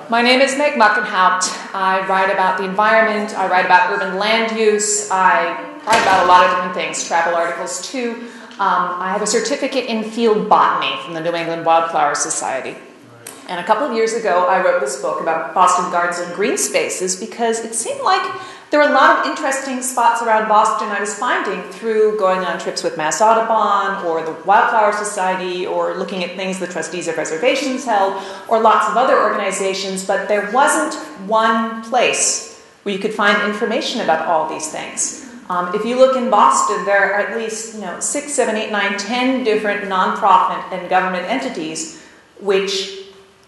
My name is Meg Muckenhoupt. I write about the environment, I write about urban land use, I write about a lot of different things, travel articles too. I have a certificate in field botany from the New England Wildflower Society. And a couple of years ago, I wrote this book about Boston gardens and green spaces because it seemed like there were a lot of interesting spots around Boston I was finding through going on trips with Mass Audubon or the Wildflower Society or looking at things the trustees of reservations held or lots of other organizations, but there wasn't one place where you could find information about all these things. If you look in Boston, there are at least 6, 7, 8, 9, 10 different nonprofit and government entities which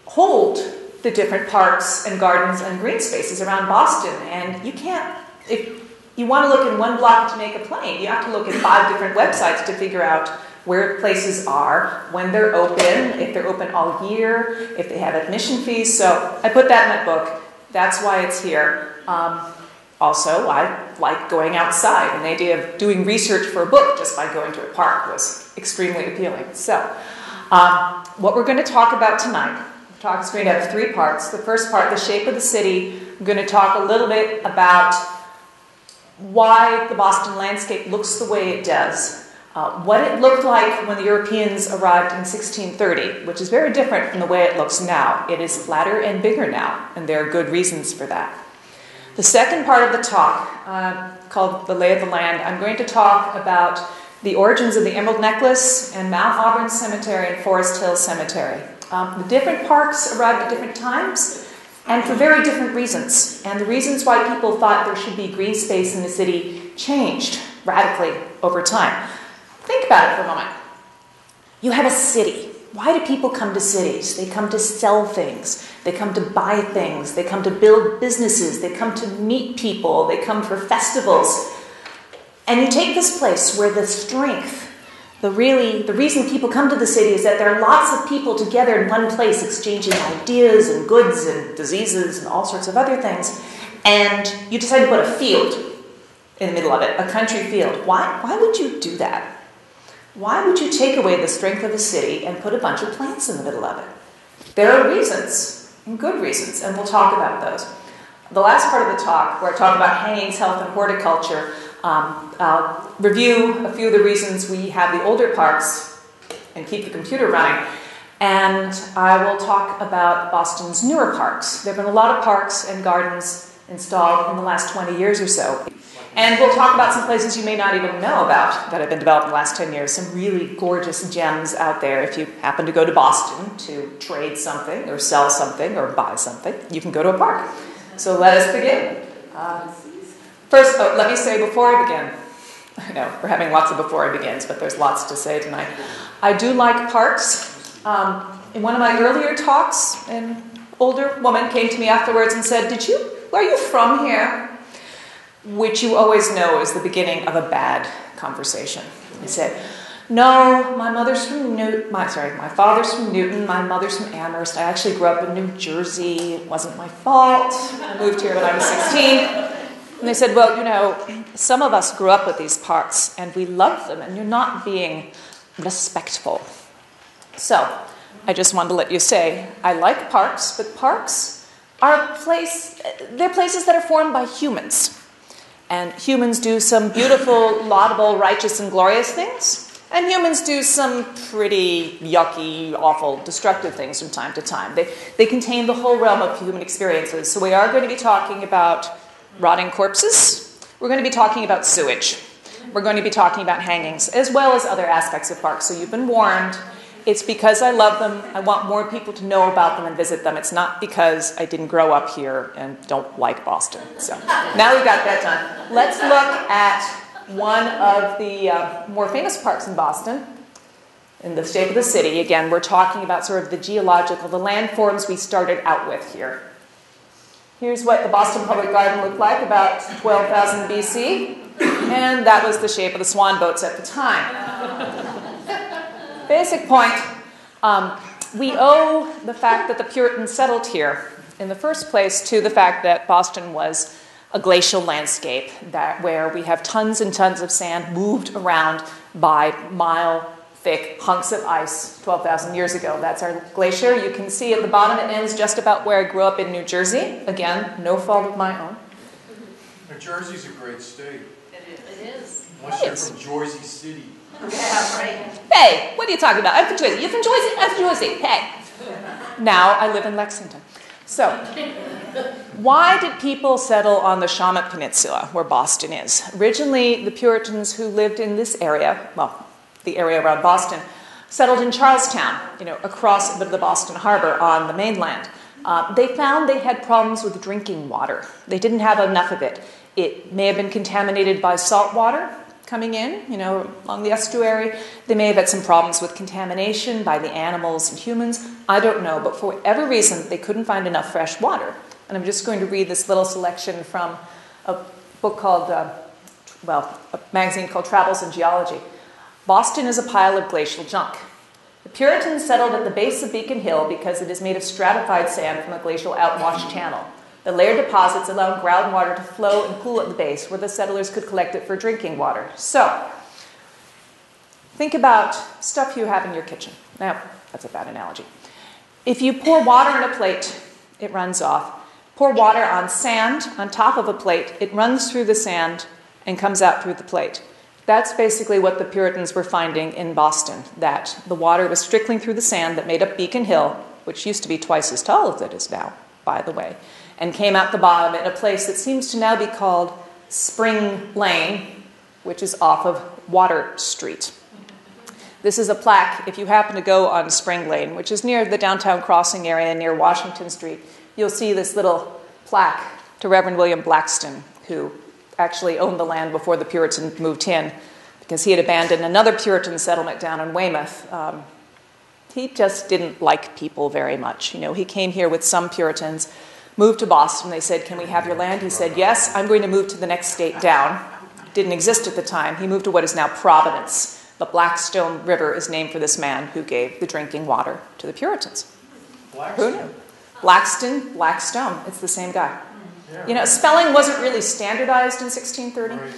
hold the different parks and gardens and green spaces around Boston. And you can't, if you want to look in one block to make a plane, you have to look at 5 different websites to figure out where places are, when they're open, if they're open all year, if they have admission fees. So I put that in that book. That's why it's here. Also, I like going outside, and the idea of doing research for a book just by going to a park was extremely appealing. So what we're going to talk about tonight, the talk is going to have 3 parts. The first part, the shape of the city. I'm going to talk a little bit about why the Boston landscape looks the way it does, what it looked like when the Europeans arrived in 1630, which is very different from the way it looks now. It is flatter and bigger now, and there are good reasons for that. The second part of the talk, called The Lay of the Land, I'm going to talk about the origins of the Emerald Necklace and Mount Auburn Cemetery and Forest Hill Cemetery. The different parks arrived at different times and for very different reasons. And the reasons why people thought there should be green space in the city changed radically over time. Think about it for a moment. You have a city. Why do people come to cities? They come to sell things. They come to buy things. They come to build businesses. They come to meet people. They come for festivals. And you take this place where the strength, the reason people come to the city is that there are lots of people together in one place exchanging ideas and goods and diseases and all sorts of other things. And you decide to put a field in the middle of it, a country field. Why would you do that? Why would you take away the strength of a city and put a bunch of plants in the middle of it? There are reasons, and good reasons, and we'll talk about those. The last part of the talk, where I talk about hangings, health, and horticulture, I'll review a few of the reasons we have the older parks and keep the computer running, and I will talk about Boston's newer parks. There have been a lot of parks and gardens installed in the last 20 years or so. And we'll talk about some places you may not even know about that have been developed in the last 10 years, some really gorgeous gems out there. If you happen to go to Boston to trade something or sell something or buy something, you can go to a park. So let us begin. First, let me say before I begin, I know we're having lots of before I begins, but there's lots to say tonight. I do like parks. In one of my earlier talks, an older woman came to me afterwards and said, are you from here? Which you always know is the beginning of a bad conversation. I said, no, my father's from Newton, my mother's from Amherst. I actually grew up in New Jersey. It wasn't my fault. I moved here when I was 16. And they said, well, some of us grew up with these parks and we love them and you're not being respectful. So I just wanted to let you say, I like parks, but parks are they're places that are formed by humans. And humans do some beautiful, laudable, righteous, and glorious things. And humans do some pretty yucky, awful, destructive things from time to time. They contain the whole realm of human experiences. So we are going to be talking about rotting corpses. We're going to be talking about sewage. We're going to be talking about hangings, as well as other aspects of parks. So you've been warned. It's because I love them. I want more people to know about them and visit them. It's not because I didn't grow up here and don't like Boston. So now we've got that done. Let's look at one of the more famous parks in Boston, in the shape of the city. Again, we're talking about sort of the landforms we started out with here. Here's what the Boston Public Garden looked like about 12,000 BC, and that was the shape of the Swan Boats at the time. Basic point, we owe the fact that the Puritans settled here in the first place to the fact that Boston was a glacial landscape where we have tons and tons of sand moved around by thick hunks of ice 12,000 years ago. That's our glacier. You can see at the bottom it ends just about where I grew up in New Jersey. Again, no fault of my own. New Jersey's a great state. It is. Unless you're from Jersey City. Yeah, right. Hey, what are you talking about? I'm from Jersey. You're from Jersey? I'm from Jersey. Hey. Now I live in Lexington. So, why did people settle on the Willamette Peninsula, where Boston is? Originally, the Puritans who lived in this area, well, the area around Boston, settled in Charlestown, across the Boston Harbor on the mainland. They found they had problems with drinking water. They didn't have enough of it. It may have been contaminated by salt water coming in, along the estuary. They may have had some problems with contamination by the animals and humans. I don't know, but for whatever reason, they couldn't find enough fresh water. And I'm just going to read this little selection from a book called, a magazine called Travels in Geology. Boston is a pile of glacial junk. The Puritans settled at the base of Beacon Hill because it is made of stratified sand from a glacial outwash channel. The layered deposits allowed groundwater to flow and pool at the base, where the settlers could collect it for drinking water. So, think about stuff you have in your kitchen. Now, that's a bad analogy. If you pour water in a plate, it runs off. Pour water on sand on top of a plate, it runs through the sand and comes out through the plate. That's basically what the Puritans were finding in Boston, that the water was trickling through the sand that made up Beacon Hill, which used to be twice as tall as it is now, by the way, and came out the bottom in a place that seems to now be called Spring Lane, which is off of Water Street. This is a plaque. If you happen to go on Spring Lane, which is near the downtown crossing area near Washington Street, you'll see this little plaque to Reverend William Blackston, who actually owned the land before the Puritans moved in, because he had abandoned another Puritan settlement down in Weymouth. He just didn't like people very much. He came here with some Puritans, moved to Boston. They said, "Can we have your land?" He said, "Yes, I'm going to move to the next state down." Didn't exist at the time. He moved to what is now Providence. The Blackstone River is named for this man who gave the drinking water to the Puritans. Blackstone. Who knew? Blackston, Blackstone. It's the same guy. Yeah. Spelling wasn't really standardized in 1630. Right.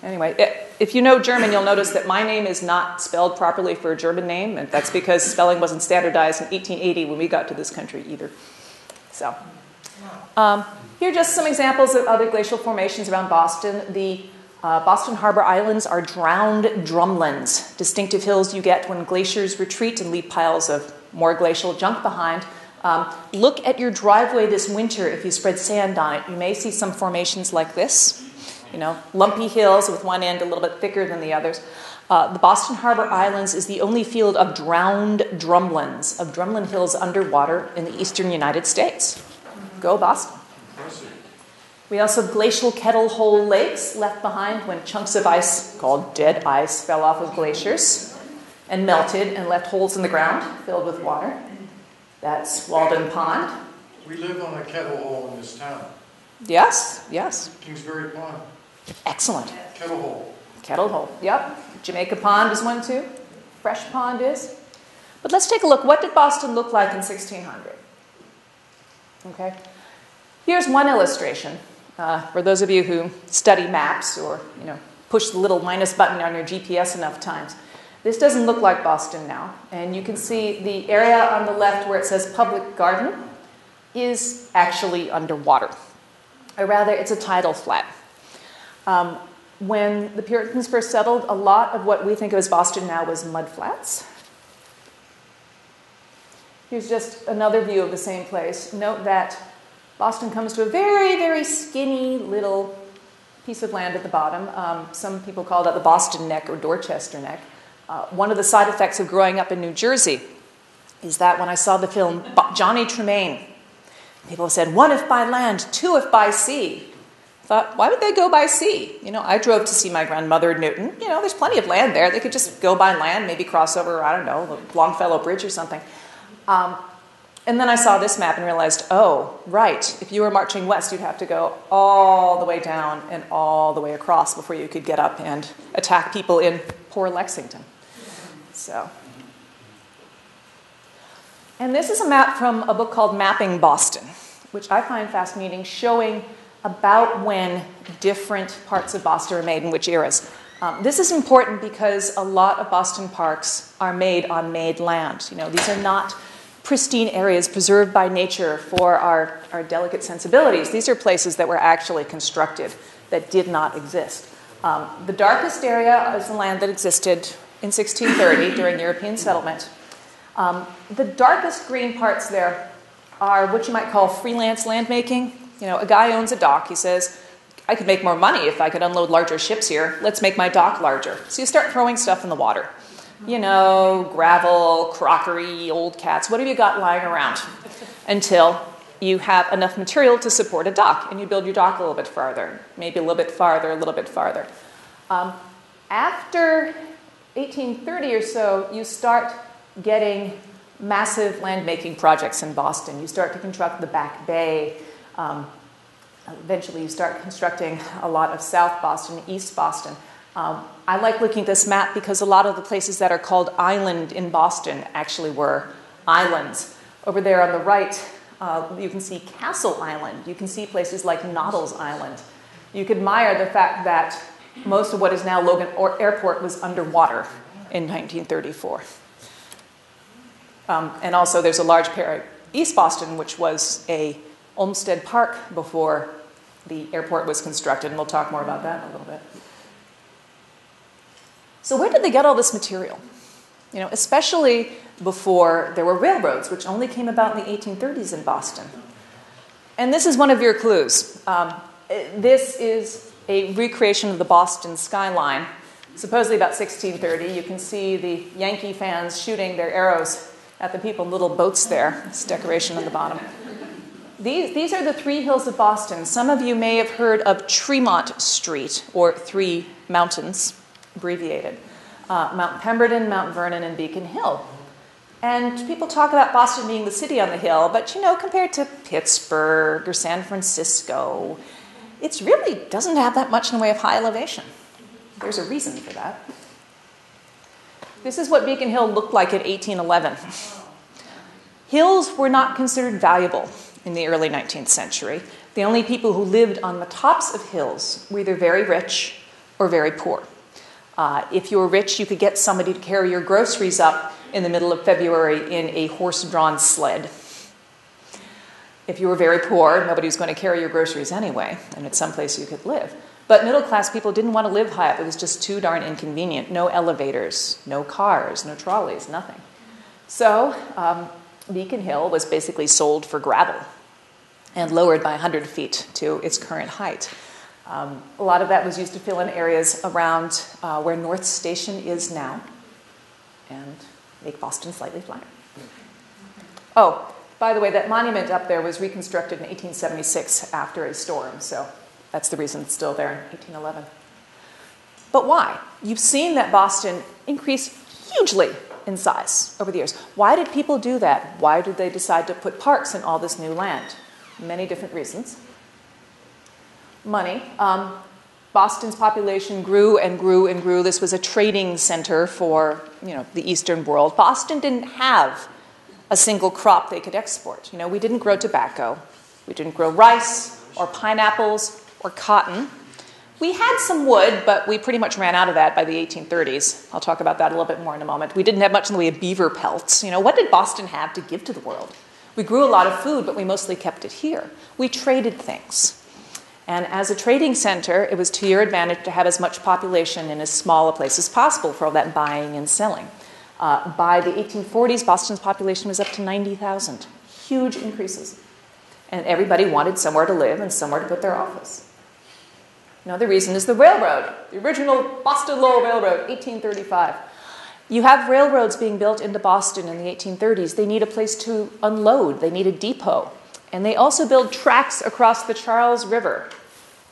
Anyway, if you know German, you'll notice that my name is not spelled properly for a German name, and that's because spelling wasn't standardized in 1880 when we got to this country either. So, here are just some examples of other glacial formations around Boston. The Boston Harbor Islands are drowned drumlins, distinctive hills you get when glaciers retreat and leave piles of more glacial junk behind. Look at your driveway this winter. If you spread sand on it, you may see some formations like this. Lumpy hills with one end a little bit thicker than the others. The Boston Harbor Islands is the only field of drowned drumlins, of drumlin hills underwater in the eastern United States. Go Boston. We also have glacial kettle hole lakes left behind when chunks of ice, called dead ice, fell off of glaciers and melted and left holes in the ground filled with water. That's Walden Pond. We live on a kettle hole in this town. Yes. Kingsbury Pond. Excellent. Kettle hole. Kettle hole, yep. Jamaica Pond is one too. Fresh Pond is. But let's take a look. What did Boston look like in 1600? Okay. Here's one illustration. For those of you who study maps or, push the little minus button on your GPS enough times. This doesn't look like Boston now. And you can see the area on the left where it says public garden is actually underwater. Or rather, it's a tidal flat. When the Puritans first settled, a lot of what we think of as Boston now was mud flats. Here's just another view of the same place. Note that Boston comes to a very, very skinny little piece of land at the bottom. Some people call that the Boston Neck or Dorchester Neck. One of the side effects of growing up in New Jersey is that when I saw the film Johnny Tremaine, people said, 1 if by land, 2 if by sea. I thought, why would they go by sea? I drove to see my grandmother in Newton. There's plenty of land there. They could just go by land, maybe cross over, I don't know, the Longfellow Bridge or something. And then I saw this map and realized, oh, right, if you were marching west, you'd have to go all the way down and all the way across before you could get up and attack people in poor Lexington. And this is a map from a book called Mapping Boston, which I find fascinating, showing about when different parts of Boston were made in which eras. This is important because a lot of Boston parks are made on made land. These are not pristine areas preserved by nature for our delicate sensibilities. These are places that were actually constructed that did not exist. The darkest area is the land that existed in 1630 during European settlement. The darkest green parts there are what you might call freelance landmaking. A guy owns a dock. He says, I could make more money if I could unload larger ships here. Let's make my dock larger. So you start throwing stuff in the water. Gravel, crockery, old cats, what have you got lying around? Until you have enough material to support a dock, and you build your dock a little bit farther, maybe a little bit farther, a little bit farther. After 1830 or so, you start getting massive landmaking projects in Boston. You start to construct the Back Bay. Eventually, you start constructing a lot of South Boston, East Boston. I like looking at this map because a lot of the places that are called island in Boston actually were islands. Over there on the right, you can see Castle Island. You can see places like Noddle's Island. You could admire the fact that most of what is now Logan Airport was underwater in 1934. And also there's a large area, East Boston, which was a Olmsted Park before the airport was constructed, and we'll talk more about that in a little bit. So where did they get all this material? Especially before there were railroads, which only came about in the 1830s in Boston. And this is one of your clues. This is a recreation of the Boston skyline, supposedly about 1630. You can see the Yankee fans shooting their arrows at the people in little boats there. This decoration on the bottom. These are the three hills of Boston. Some of you may have heard of Tremont Street, or Three Mountains, abbreviated. Mount Pemberton, Mount Vernon, and Beacon Hill. And people talk about Boston being the city on the hill, but compared to Pittsburgh or San Francisco, it really doesn't have that much in the way of high elevation. There's a reason for that. This is what Beacon Hill looked like in 1811. Hills were not considered valuable in the early 19th century. The only people who lived on the tops of hills were either very rich or very poor. If you were rich, you could get somebody to carry your groceries up in the middle of February in a horse-drawn sled. If you were very poor, nobody was going to carry your groceries anyway, and it's someplace you could live. But middle-class people didn't want to live high up. It was just too darn inconvenient. No elevators, no cars, no trolleys, nothing. So Beacon Hill was basically sold for gravel and lowered by 100 feet to its current height. A lot of that was used to fill in areas around where North Station is now and make Boston slightly flatter. Oh, by the way, that monument up there was reconstructed in 1876 after a storm, so that's the reason it's still there in 1811. But why? You've seen that Boston increased hugely in size over the years. Why did people do that? Why did they decide to put parks in all this new land? Many different reasons. Money. Boston's population grew and grew and grew. This was a trading center for, the Eastern world. Boston didn't have a single crop they could export. We didn't grow tobacco. We didn't grow rice or pineapples or cotton. We had some wood, but we pretty much ran out of that by the 1830s. I'll talk about that a little bit more in a moment. We didn't have much in the way of beaver pelts. What did Boston have to give to the world? We grew a lot of food, but we mostly kept it here. We traded things. And as a trading center, it was to your advantage to have as much population in as small a place as possible for all that buying and selling. By the 1840s, Boston's population was up to 90,000. Huge increases. And everybody wanted somewhere to live and somewhere to put their office. Another reason is the railroad. The original Boston Lowell Railroad, 1835. You have railroads being built into Boston in the 1830s. They need a place to unload. They need a depot. And they also build tracks across the Charles River,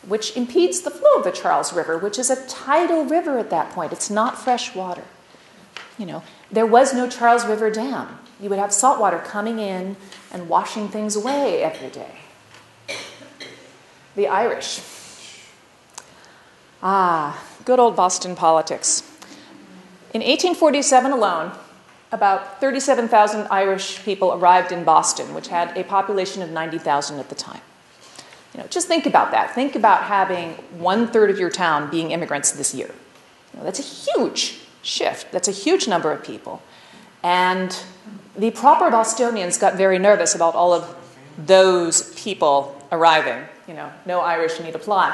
which impedes the flow of the Charles River, which is a tidal river at that point. It's not fresh water. There was no Charles River Dam. You would have salt water coming in and washing things away every day. The Irish. Good old Boston politics. In 1847 alone, about 37,000 Irish people arrived in Boston, which had a population of 90,000 at the time. Just think about that. Think about having 1/3 of your town being immigrants this year. That's a huge shift. That's a huge number of people. And the proper Bostonians got very nervous about all of those people arriving. No Irish need apply.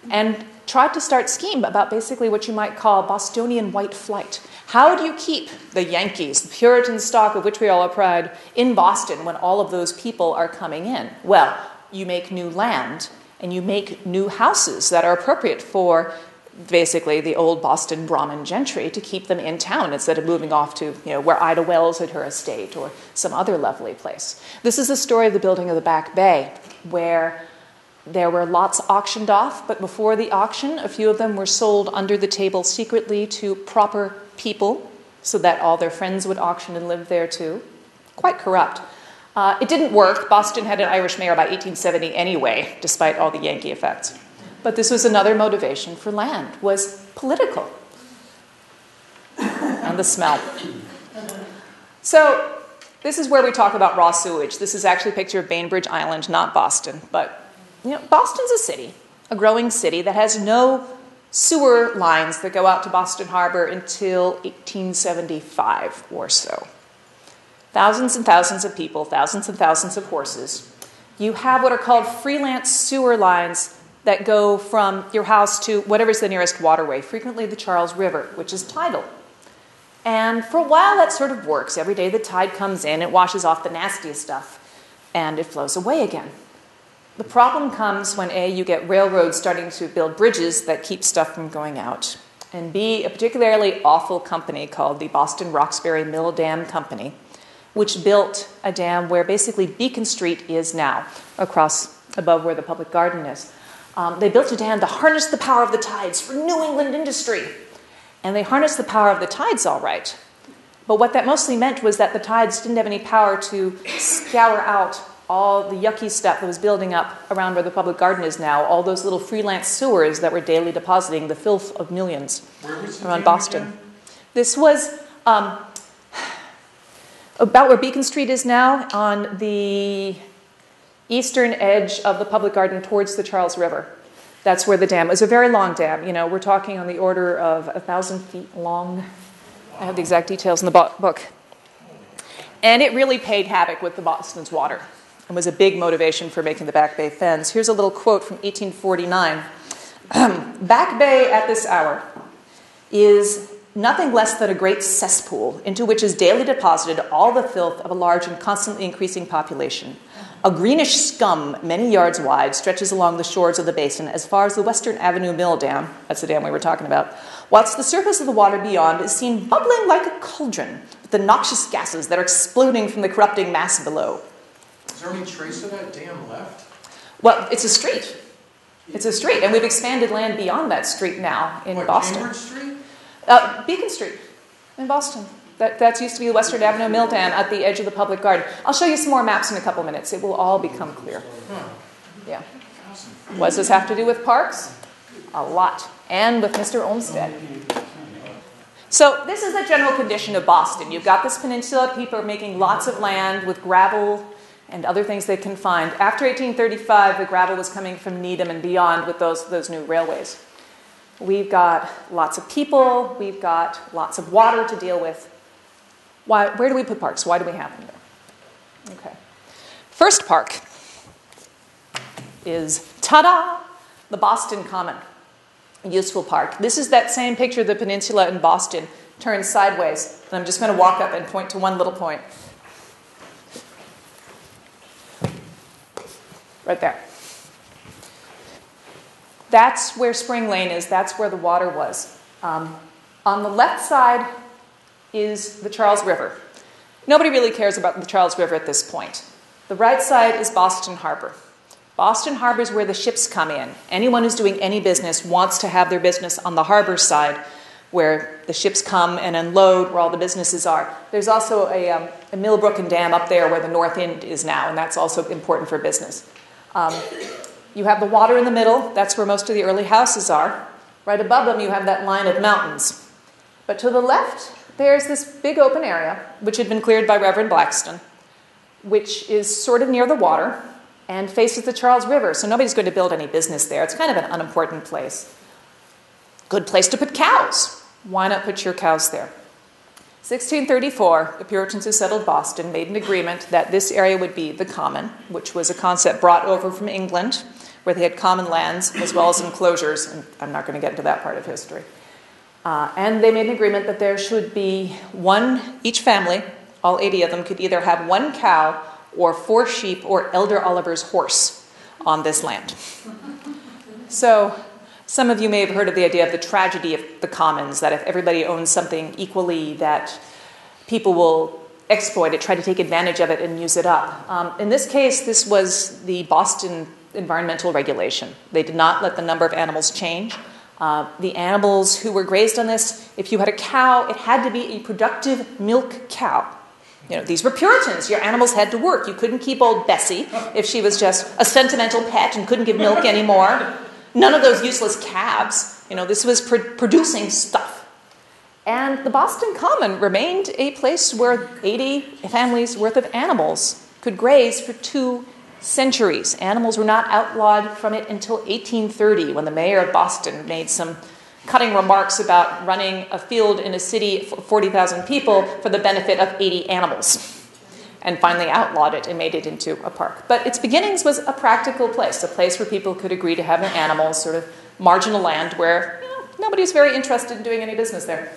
And tried to start scheme about basically what you might call Bostonian white flight. How do you keep the Yankees, the Puritan stock of which we all are proud, in Boston when all of those people are coming in? Well, you make new land and you make new houses that are appropriate for basically the old Boston Brahmin gentry to keep them in town instead of moving off to where Ida Wells had her estate or some other lovely place. This is the story of the building of the Back Bay, where there were lots auctioned off, but before the auction, a few of them were sold under the table secretly to proper people so that all their friends would auction and live there too. Quite corrupt. It didn't work. Boston had an Irish mayor by 1870 anyway, despite all the Yankee effects. But this was another motivation for land, was political. And the smell. So this is where we talk about raw sewage. This is actually a picture of Bainbridge Island, not Boston. But Boston's a city, a growing city that has no sewer lines that go out to Boston Harbor until 1875 or so. Thousands and thousands of people, thousands and thousands of horses. You have what are called freelance sewer lines that go from your house to whatever's the nearest waterway, frequently the Charles River, which is tidal. And for a while that sort of works. Every day the tide comes in, it washes off the nastiest stuff, and it flows away again. The problem comes when A, you get railroads starting to build bridges that keep stuff from going out, and B, a particularly awful company called the Boston Roxbury Mill Dam Company, which built a dam where basically Beacon Street is now, above where the public garden is. They built a dam to harness the power of the tides for New England industry. And they harnessed the power of the tides all right. But what that mostly meant was that the tides didn't have any power to scour out all the yucky stuff that was building up around where the public garden is now, all those little freelance sewers that were daily depositing the filth of millions around Boston. Again? This was about where Beacon Street is now, on the eastern edge of the public garden towards the Charles River. That's where the dam is. A very long dam. We're talking on the order of 1,000 feet long. I have the exact details in the book. And it really paid havoc with the Boston's water and was a big motivation for making the Back Bay Fens. Here's a little quote from 1849. Back Bay at this hour is nothing less than a great cesspool into which is daily deposited all the filth of a large and constantly increasing population. A greenish scum many yards wide stretches along the shores of the basin as far as the Western Avenue Mill Dam, that's the dam we were talking about, whilst the surface of the water beyond is seen bubbling like a cauldron with the noxious gases that are exploding from the corrupting mass below. Is there any trace of that dam left? Well, it's a street. It's a street, and we've expanded land beyond that street now in Boston. Cambridge Street? Beacon Street in Boston. That used to be the Western Avenue Mill Dam at the edge of the public garden. I'll show you some more maps in a couple minutes. It will all become clear. Yeah. What does this have to do with parks? A lot. And with Mr. Olmsted. So this is the general condition of Boston. You've got this peninsula. People are making lots of land with gravel and other things they can find. After 1835, the gravel was coming from Needham and beyond with those new railways. We've got lots of people. We've got lots of water to deal with. Where do we put parks? Why do we have them there? Okay. First park is, ta-da, the Boston Common, a useful park. This is that same picture of the peninsula in Boston turned sideways. And I'm just going to walk up and point to one little point. Right there. That's where Spring Lane is. That's where the water was. On the left side is the Charles River. Nobody really cares about the Charles River at this point. The right side is Boston Harbor. Boston Harbor is where the ships come in. Anyone who's doing any business wants to have their business on the harbor side where the ships come and unload, where all the businesses are. There's also a Millbrook and Dam up there where the North End is now, and that's also important for business. You have the water in the middle. That's where most of the early houses are. Right above them, you have that line of mountains. But to the left, there's this big open area, which had been cleared by Reverend Blackstone, which is sort of near the water. and faces the Charles River, so nobody's going to build any business there. It's kind of an unimportant place. Good place to put cows. Why not put your cows there? 1634, the Puritans who settled Boston made an agreement that this area would be the common, which was a concept brought over from England, where they had common lands as well as enclosures, and I'm not going to get into that part of history. And they made an agreement that there should be each family, all 80 of them, could either have 1 cow or 4 sheep or Elder Oliver's horse on this land. So some of you may have heard of the idea of the tragedy of the commons, that if everybody owns something equally, that people will exploit it, try to take advantage of it and use it up. In this case, this was the Boston environmental regulation. They did not let the number of animals change. The animals who were grazed on this, if you had a cow, it had to be a productive milk cow. These were Puritans. Your animals had to work. You couldn't keep old Bessie if she was just a sentimental pet and couldn't give milk anymore. None of those useless calves. This was producing stuff. And the Boston Common remained a place where 80 families worth of animals could graze for 2 centuries. Animals were not outlawed from it until 1830, when the mayor of Boston made some cutting remarks about running a field in a city for 40,000 people for the benefit of 80 animals, and finally outlawed it and made it into a park. But its beginnings was a practical place where people could agree to have their animals, sort of marginal land where nobody's very interested in doing any business there.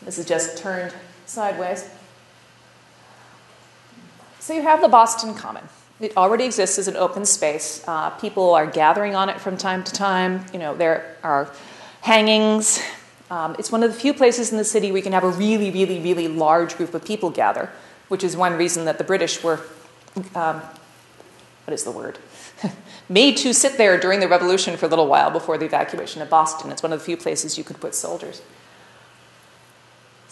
This is just turned sideways. So you have the Boston Common. It already exists as an open space. People are gathering on it from time to time. There are hangings. It's one of the few places in the city where you can have a really, really, really large group of people gather, which is one reason that the British were, made to sit there during the Revolution for a little while before the evacuation of Boston. It's one of the few places you could put soldiers.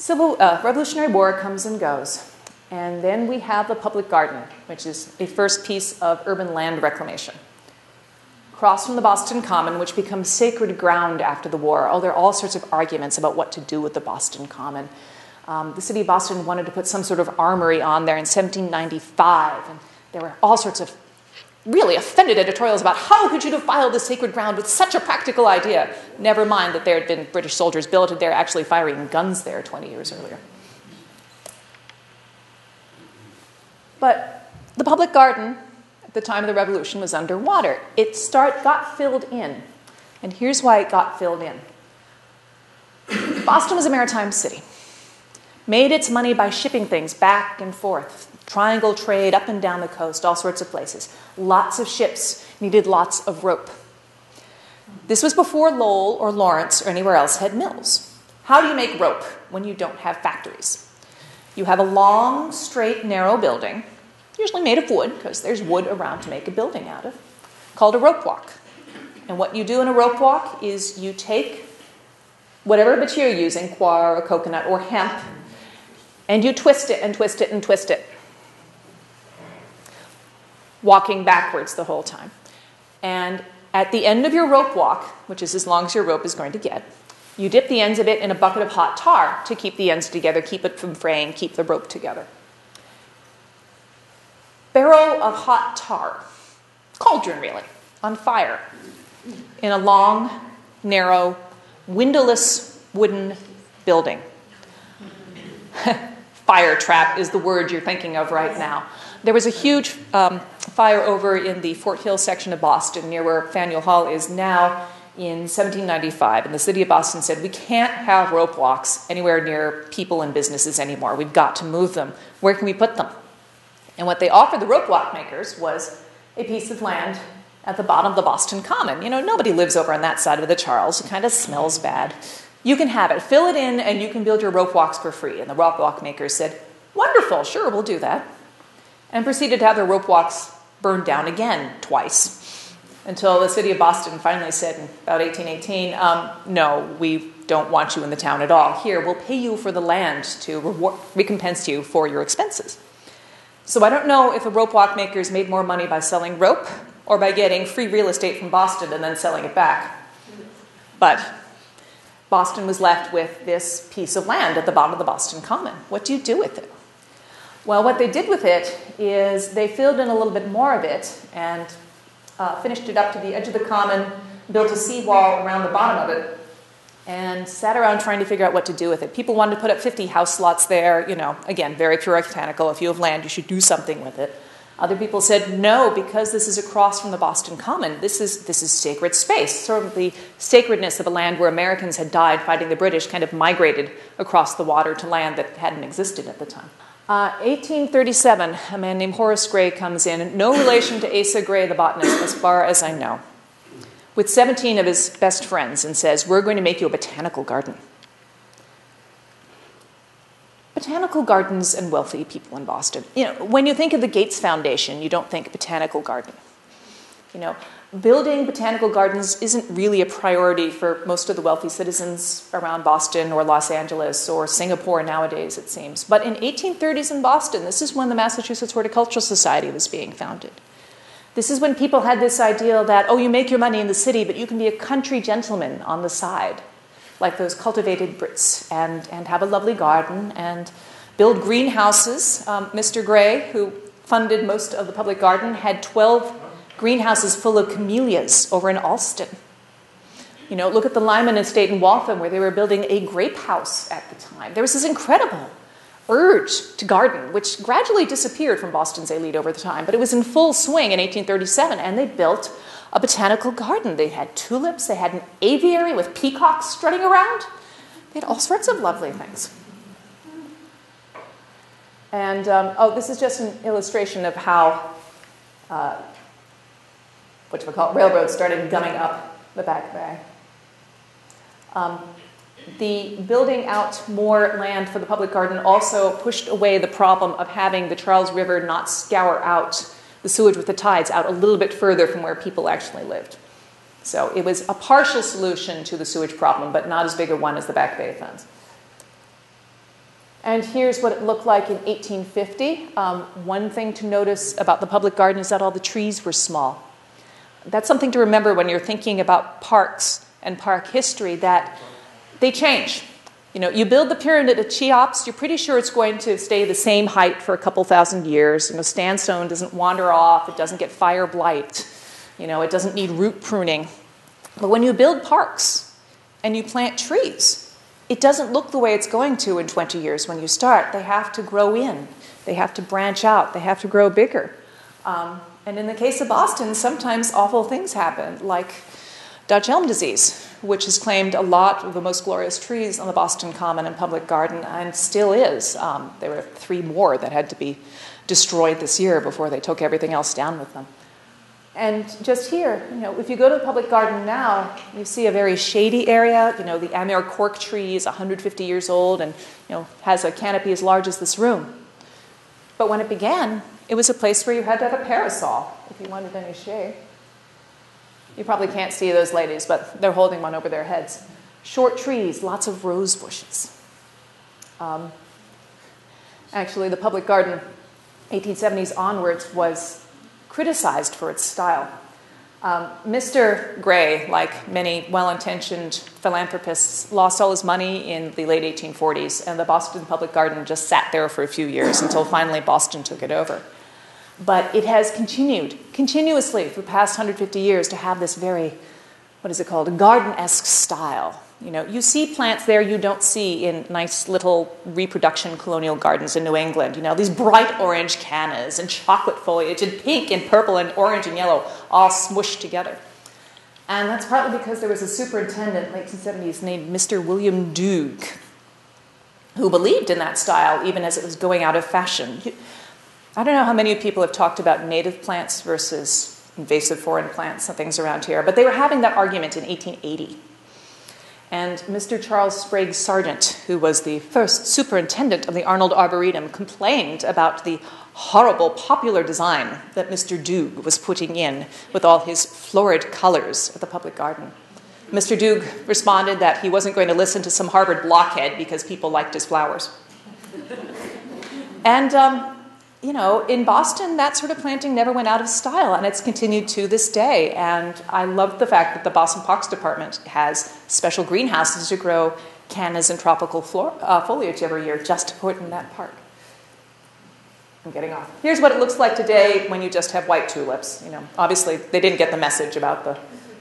Revolutionary War comes and goes. And then we have the public garden, which is a first piece of urban land reclamation. Across from the Boston Common, which becomes sacred ground after the war. There are all sorts of arguments about what to do with the Boston Common. The city of Boston wanted to put some sort of armory on there in 1795, and there were all sorts of really offended editorials about how could you defile the sacred ground with such a practical idea? Never mind that there had been British soldiers billeted there actually firing guns there 20 years earlier. But the public garden at the time of the Revolution was underwater. It got filled in. And here's why it got filled in. Boston was a maritime city. Made its money by shipping things back and forth. Triangle trade up and down the coast, all sorts of places. Lots of ships needed lots of rope. This was before Lowell or Lawrence or anywhere else had mills. How do you make rope when you don't have factories? You have a long, straight, narrow building, usually made of wood, because there's wood around to make a building out of, called a rope walk. And what you do in a rope walk is you take whatever material you're using, coir or coconut or hemp, and you twist it and twist it and twist it, walking backwards the whole time. And at the end of your rope walk, which is as long as your rope is going to get, you dip the ends of it in a bucket of hot tar to keep the ends together, keep it from fraying, keep the rope together. Barrel of hot tar, cauldron really, on fire, in a long, narrow, windowless wooden building. Fire trap is the word you're thinking of right now. There was a huge fire over in the Fort Hill section of Boston, near where Faneuil Hall is now, in 1795, and the city of Boston said, we can't have rope walks anywhere near people and businesses anymore. We've got to move them. Where can we put them? And what they offered the rope walk makers was a piece of land at the bottom of the Boston Common. Nobody lives over on that side of the Charles. It kind of smells bad. You can have it. Fill it in, and you can build your rope walks for free. And the rope walk makers said, wonderful, sure, we'll do that. And proceeded to have their rope walks burned down again twice, until the city of Boston finally said in about 1818, no, we don't want you in the town at all. Here, we'll pay you for the land to recompense you for your expenses. So I don't know if the rope walk makers made more money by selling rope or by getting free real estate from Boston and then selling it back. But Boston was left with this piece of land at the bottom of the Boston Common. What do you do with it? Well, what they did with it is they filled in a little bit more of it and finished it up to the edge of the common, built a seawall around the bottom of it, and sat around trying to figure out what to do with it. People wanted to put up 50 house lots there, again, very puritanical. If you have land, you should do something with it. Other people said, no, because this is across from the Boston Common. This is sacred space. Sort of the sacredness of a land where Americans had died fighting the British kind of migrated across the water to land that hadn't existed at the time. 1837, a man named Horace Gray comes in, no relation to Asa Gray, the botanist, as far as I know, with 17 of his best friends, and says, we're going to make you a botanical garden. Botanical gardens and wealthy people in Boston. When you think of the Gates Foundation, you don't think botanical garden. Building botanical gardens isn't really a priority for most of the wealthy citizens around Boston or Los Angeles or Singapore nowadays, it seems. But in 1830s in Boston, this is when the Massachusetts Horticultural Society was being founded. This is when people had this idea that, you make your money in the city, but you can be a country gentleman on the side, like those cultivated Brits, and have a lovely garden and build greenhouses. Mr. Gray, who funded most of the public garden, had 12 greenhouses full of camellias over in Alston. Look at the Lyman Estate in Waltham, where they were building a grape house at the time. There was this incredible urge to garden, which gradually disappeared from Boston's elite over the time, but it was in full swing in 1837, and they built a botanical garden. They had tulips, they had an aviary with peacocks strutting around. They had all sorts of lovely things. And, this is just an illustration of how railroads started gumming up the Back Bay. The building out more land for the public garden also pushed away the problem of having the Charles River not scour out the sewage with the tides out a little bit further from where people actually lived. So it was a partial solution to the sewage problem, but not as big a one as the Back Bay Fens. And here's what it looked like in 1850. One thing to notice about the public garden is that all the trees were small. That's something to remember when you're thinking about parks and park history, that they change. You build the pyramid at Cheops, you're pretty sure it's going to stay the same height for a couple thousand years. Sandstone doesn't wander off, it doesn't get fire blight, it doesn't need root pruning. But when you build parks and you plant trees, it doesn't look the way it's going to in 20 years when you start. They have to grow in, they have to branch out, they have to grow bigger. And in the case of Boston, sometimes awful things happen, like Dutch elm disease, which has claimed a lot of the most glorious trees on the Boston Common and public garden, and still is. There were 3 more that had to be destroyed this year before they took everything else down with them. And just here, if you go to the public garden now, you see a very shady area. The Amer cork tree is 150 years old and has a canopy as large as this room. But when it began, it was a place where you had to have a parasol if you wanted any shade. You probably can't see those ladies, but they're holding one over their heads. Short trees, lots of rose bushes. Actually, the public garden, 1870s onwards, was criticized for its style. Mr. Gray, like many well-intentioned philanthropists, lost all his money in the late 1840s, and the Boston Public Garden just sat there for a few years until finally Boston took it over. But it has continued continuously for the past 150 years to have this very, a garden-esque style. You see plants there you don't see in nice little reproduction colonial gardens in New England. These bright orange cannas and chocolate foliage and pink and purple and orange and yellow all smushed together. And that's partly because there was a superintendent in the 1870s named Mr. William Doog, who believed in that style even as it was going out of fashion. I don't know how many people have talked about native plants versus invasive foreign plants and things around here, but they were having that argument in 1880. And Mr. Charles Sprague Sargent, who was the first superintendent of the Arnold Arboretum, complained about the horrible popular design that Mr. Doog was putting in with all his florid colors at the public garden. Mr. Doog responded that he wasn't going to listen to some Harvard blockhead because people liked his flowers. And in Boston, that sort of planting never went out of style, and it's continued to this day. And I love the fact that the Boston Parks Department has special greenhouses to grow cannas and tropical foliage every year just to put in that park. I'm getting off. Here's what it looks like today when you just have white tulips. Obviously they didn't get the message about the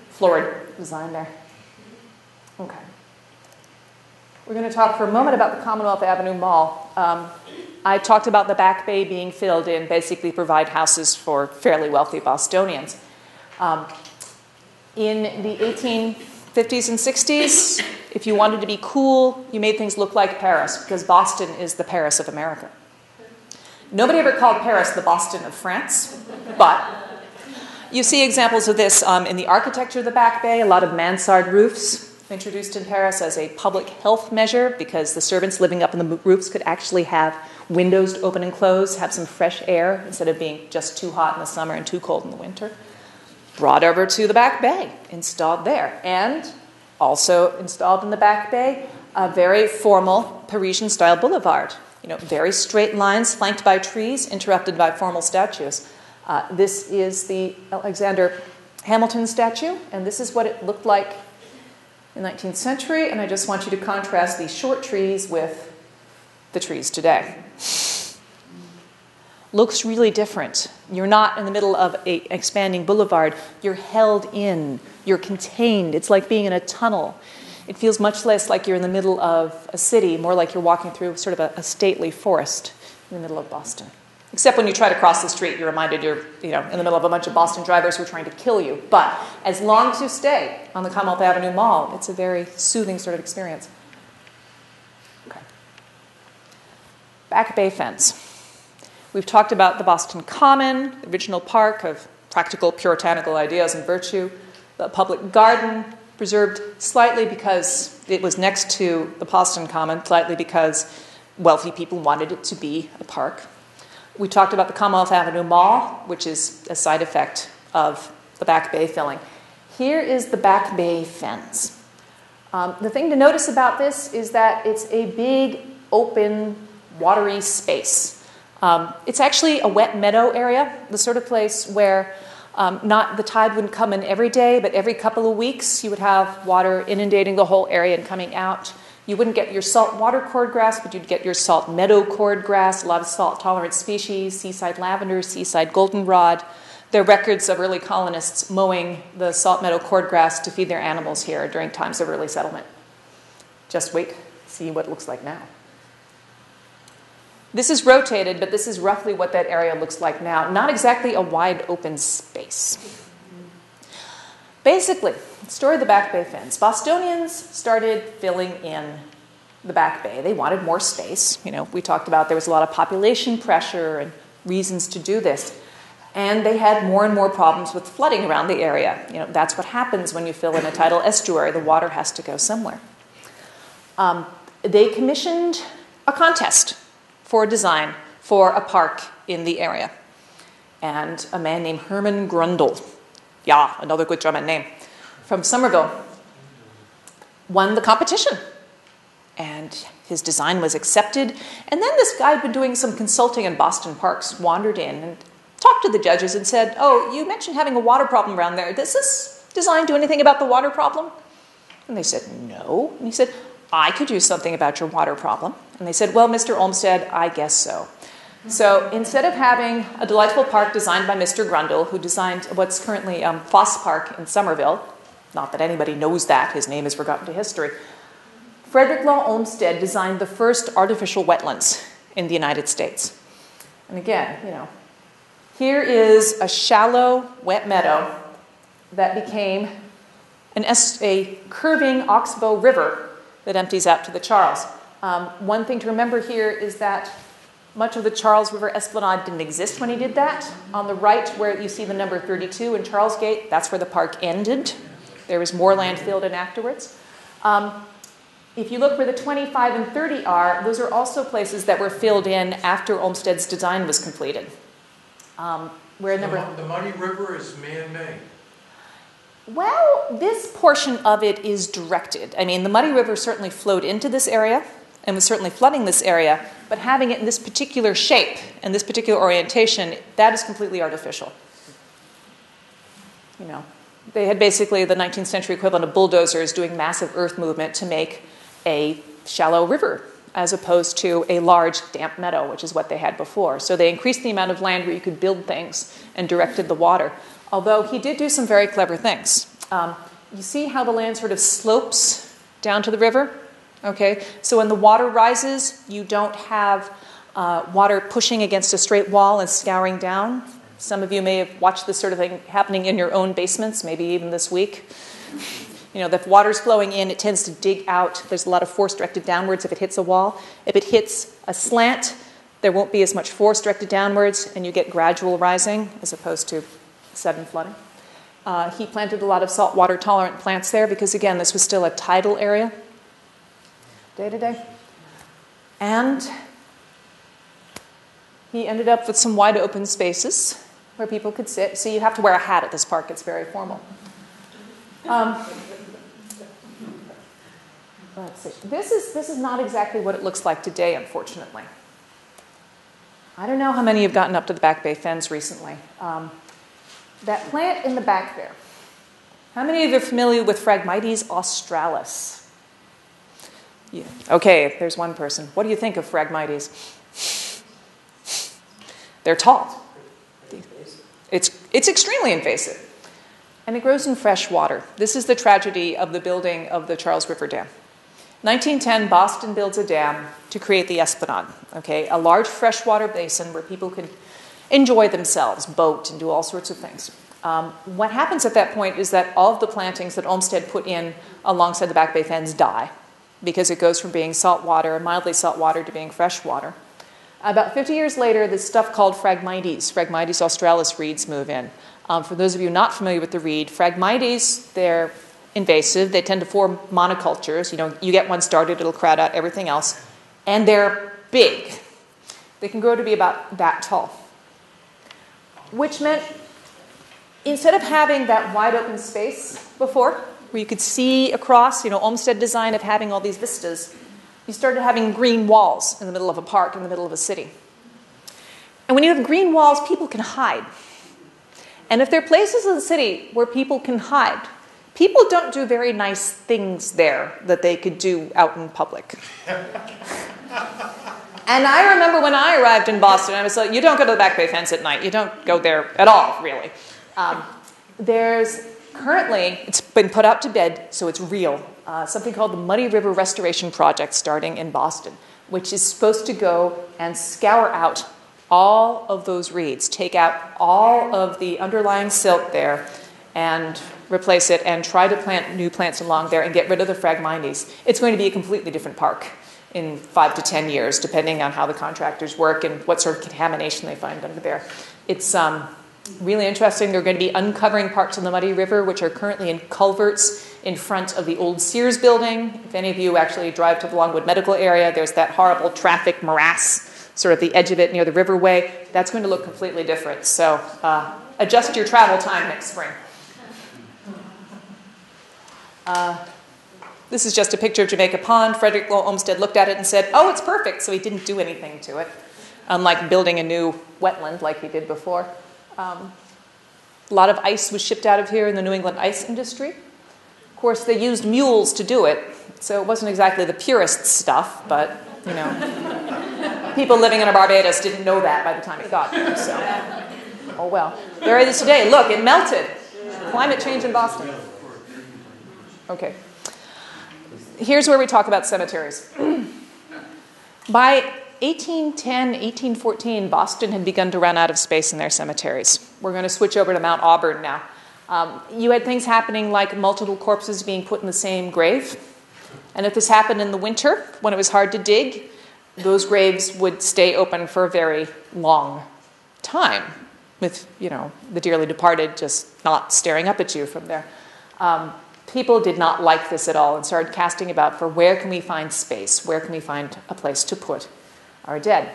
florid design there. Okay. We're going to talk for a moment about the Commonwealth Avenue Mall. I talked about the Back Bay being filled in, basically provide houses for fairly wealthy Bostonians. In the 1850s and 60s, if you wanted to be cool, you made things look like Paris, because Boston is the Paris of America. Nobody ever called Paris the Boston of France, but you see examples of this in the architecture of the Back Bay, a lot of mansard roofs introduced in Paris as a public health measure because the servants living up in the roofs could actually have windows to open and close, have some fresh air instead of being just too hot in the summer and too cold in the winter. Brought over to the Back Bay, installed there. And also installed in the Back Bay, a very formal Parisian-style boulevard. Very straight lines flanked by trees, interrupted by formal statues. This is the Alexander Hamilton statue, and this is what it looked like in the 19th century. And I just want you to contrast these short trees with the trees today. Looks really different. You're not in the middle of an expanding boulevard. You're held in. You're contained. It's like being in a tunnel. It feels much less like you're in the middle of a city, more like you're walking through sort of a stately forest in the middle of Boston. Except when you try to cross the street, you're reminded you're in the middle of a bunch of Boston drivers who are trying to kill you. But as long as you stay on the Commonwealth Avenue Mall, it's a very soothing sort of experience. Okay. Back Bay Fens. We've talked about the Boston Common, the original park of practical puritanical ideas and virtue, the public garden, preserved slightly because it was next to the Boston Common, slightly because wealthy people wanted it to be a park. We talked about the Commonwealth Avenue Mall, which is a side effect of the Back Bay filling. Here is the Back Bay Fens. The thing to notice about this is that it's a big, open, watery space. It's actually a wet meadow area, the sort of place where not the tide wouldn't come in every day, but every couple of weeks you would have water inundating the whole area and coming out. You wouldn't get your saltwater cordgrass, but you'd get your salt meadow cordgrass, a lot of salt-tolerant species, seaside lavender, seaside goldenrod. There are records of early colonists mowing the salt meadow cordgrass to feed their animals here during times of early settlement. Just wait, see what it looks like now. This is rotated, but this is roughly what that area looks like now. Not exactly a wide open space. Basically, the story of the Back Bay Fens. Bostonians started filling in the Back Bay. They wanted more space. We talked about there was a lot of population pressure and reasons to do this. And they had more and more problems with flooding around the area. That's what happens when you fill in a tidal estuary. The water has to go somewhere. They commissioned a contest for design for a park in the area. And a man named Herman Grundle, another good German name, from Somerville, won the competition. And his design was accepted. And then this guy had been doing some consulting in Boston parks, wandered in and talked to the judges and said, "Oh, you mentioned having a water problem around there. Does this design do anything about the water problem?" And they said, "No." And he said, "I could do something about your water problem." And they said, "Well, Mr. Olmsted, I guess so." So instead of having a delightful park designed by Mr. Grundle, who designed what's currently Foss Park in Somerville, not that anybody knows that, his name is forgotten to history, Frederick Law Olmsted designed the first artificial wetlands in the United States. And again, here is a shallow, wet meadow that became a curving oxbow river that empties out to the Charles. One thing to remember here is that much of the Charles River Esplanade didn't exist when he did that. On the right, where you see the number 32 in Charles Gate, that's where the park ended. There was more land filled in afterwards. If you look where the 25 and 30 are, those are also places that were filled in after Olmsted's design was completed. The Muddy River is man-made. Well, this portion of it is directed. I mean, the Muddy River certainly flowed into this area and was certainly flooding this area, but having it in this particular shape and this particular orientation, that is completely artificial. They had basically the 19th century equivalent of bulldozers doing massive earth movement to make a shallow river as opposed to a large damp meadow, which is what they had before. So they increased the amount of land where you could build things and directed the water. Although he did do some very clever things. You see how the land sort of slopes down to the river? Okay, so when the water rises, you don't have water pushing against a straight wall and scouring down. Some of you may have watched this sort of thing happening in your own basements, maybe even this week. You know, if water's flowing in, it tends to dig out. There's a lot of force directed downwards if it hits a wall. If it hits a slant, there won't be as much force directed downwards, and you get gradual rising as opposed to sudden flooding. He planted a lot of saltwater tolerant plants there because, again, this was still a tidal area day to day. And he ended up with some wide open spaces where people could sit. See, you have to wear a hat at this park. It's very formal. Let's see. This is not exactly what it looks like today, unfortunately. I don't know how many have gotten up to the back Bay Fens recently. That plant in the back there. How many of you are familiar with Phragmites australis? Yeah. Okay, there's one person. What do you think of Phragmites? They're tall. It's extremely invasive. And it grows in fresh water. This is the tragedy of the building of the Charles River Dam. 1910, Boston builds a dam to create the Esplanade, okay, a large freshwater basin where people could enjoy themselves, boat, and do all sorts of things. What happens at that point is that all of the plantings that Olmsted put in alongside the Back Bay Fens die because it goes from being saltwater, mildly saltwater, to being freshwater. About 50 years later, this stuff called Phragmites australis reeds move in. For those of you not familiar with the reed, Phragmites, they're invasive. They tend to form monocultures. You know, you get one started, it'll crowd out everything else. And they're big. They can grow to be about that tall. Which meant instead of having that wide open space before, where you could see across, you know, Olmsted design of having all these vistas, you started having green walls in the middle of a park, in the middle of a city. And when you have green walls, people can hide. And if there are places in the city where people can hide, people don't do very nice things there that they could do out in public. And I remember when I arrived in Boston, I was like, you don't go to the Back Bay Fens at night. You don't go there at all, really. There's currently, it's been put out to bed, so it's real, something called the Muddy River Restoration Project starting in Boston, which is supposed to go and scour out all of those reeds, take out all of the underlying silt there and replace it and try to plant new plants along there and get rid of the Phragmites. It's going to be a completely different park in 5 to 10 years, depending on how the contractors work and what sort of contamination they find under there. It's really interesting. They're going to be uncovering parts of the Muddy River, which are currently in culverts in front of the old Sears building. If any of you actually drive to the Longwood Medical area, there's that horrible traffic morass, sort of the edge of it near the riverway. That's going to look completely different. So adjust your travel time next spring. This is just a picture of Jamaica Pond. Frederick Law Olmsted looked at it and said, oh, it's perfect, so he didn't do anything to it, unlike building a new wetland like he did before. A lot of ice was shipped out of here in the New England ice industry. Of course, they used mules to do it, so it wasn't exactly the purest stuff, but, you know, people living in Barbados didn't know that by the time it got there, so, oh well. There it is today. Look, it melted. Climate change in Boston. Okay. Here's where we talk about cemeteries. By 1810, 1814, Boston had begun to run out of space in their cemeteries. We're going to switch over to Mount Auburn now. You had things happening like multiple corpses being put in the same grave. And if this happened in the winter, when it was hard to dig, those graves would stay open for a very long time with, you know, the dearly departed just not staring up at you from there. People did not like this at all and started casting about for where can we find space, where can we find a place to put our dead.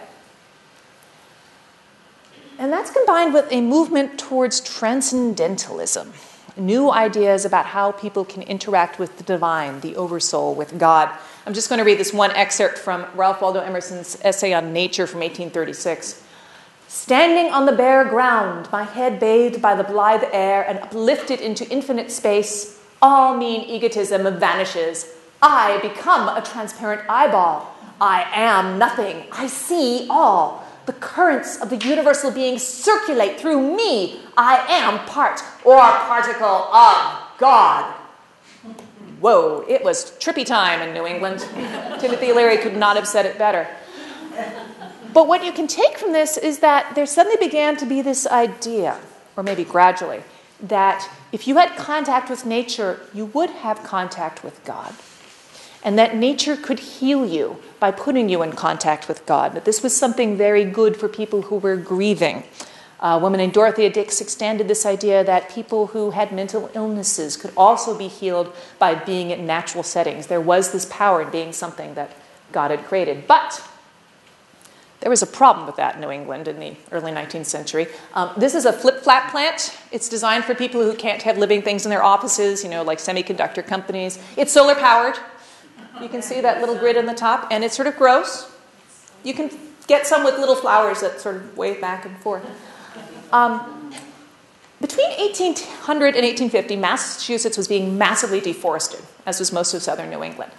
And that's combined with a movement towards transcendentalism, new ideas about how people can interact with the divine, the oversoul, with God. I'm just going to read this one excerpt from Ralph Waldo Emerson's essay on nature from 1836. Standing on the bare ground, my head bathed by the blithe air and uplifted into infinite space, all mean egotism vanishes. I become a transparent eyeball. I am nothing. I see all. The currents of the universal being circulate through me. I am part or particle of God. Whoa, it was trippy time in New England. Timothy Leary could not have said it better. But what you can take from this is that there suddenly began to be this idea, or maybe gradually, that if you had contact with nature, you would have contact with God. And that nature could heal you by putting you in contact with God. That this was something very good for people who were grieving. A woman named Dorothea Dix extended this idea that people who had mental illnesses could also be healed by being in natural settings. There was this power in being something that God had created. But there was a problem with that in New England in the early 19th century. This is a flip-flap plant. It's designed for people who can't have living things in their offices, like semiconductor companies. It's solar-powered. You can see that little grid on the top, and it sort of grows. You can get some with little flowers that sort of wave back and forth. Between 1800 and 1850, Massachusetts was being massively deforested, as was most of southern New England.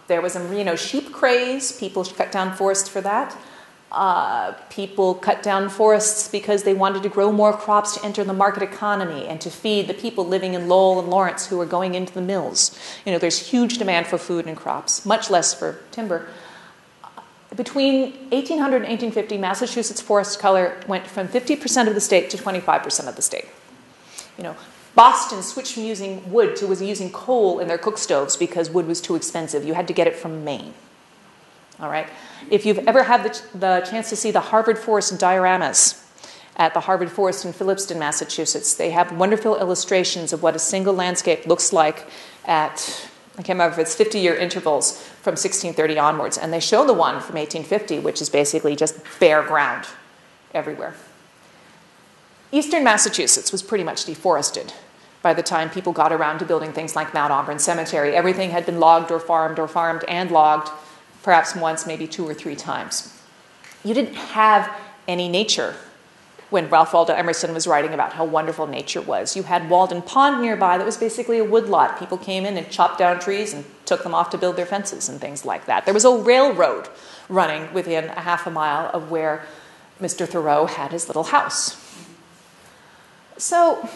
There was a sheep craze. People cut down forests for that. People cut down forests because they wanted to grow more crops to enter the market economy and to feed the people living in Lowell and Lawrence who were going into the mills. There's huge demand for food and crops, much less for timber. Between 1800 and 1850, Massachusetts forest color went from 50% of the state to 25% of the state. Boston switched from using wood to using coal in their cook stoves because wood was too expensive. You had to get it from Maine. All right. If you've ever had the chance to see the Harvard Forest dioramas at the Harvard Forest in Phillipston, Massachusetts, they have wonderful illustrations of what a single landscape looks like at, I can't remember if it's 50-year intervals from 1630 onwards. And they show the one from 1850, which is basically just bare ground everywhere. Eastern Massachusetts was pretty much deforested by the time people got around to building things like Mount Auburn Cemetery. Everything had been logged or farmed and logged, perhaps once, maybe 2 or 3 times. You didn't have any nature when Ralph Waldo Emerson was writing about how wonderful nature was. You had Walden Pond nearby that was basically a woodlot. People came in and chopped down trees and took them off to build their fences and things like that. There was a railroad running within a half a mile of where Mr. Thoreau had his little house. So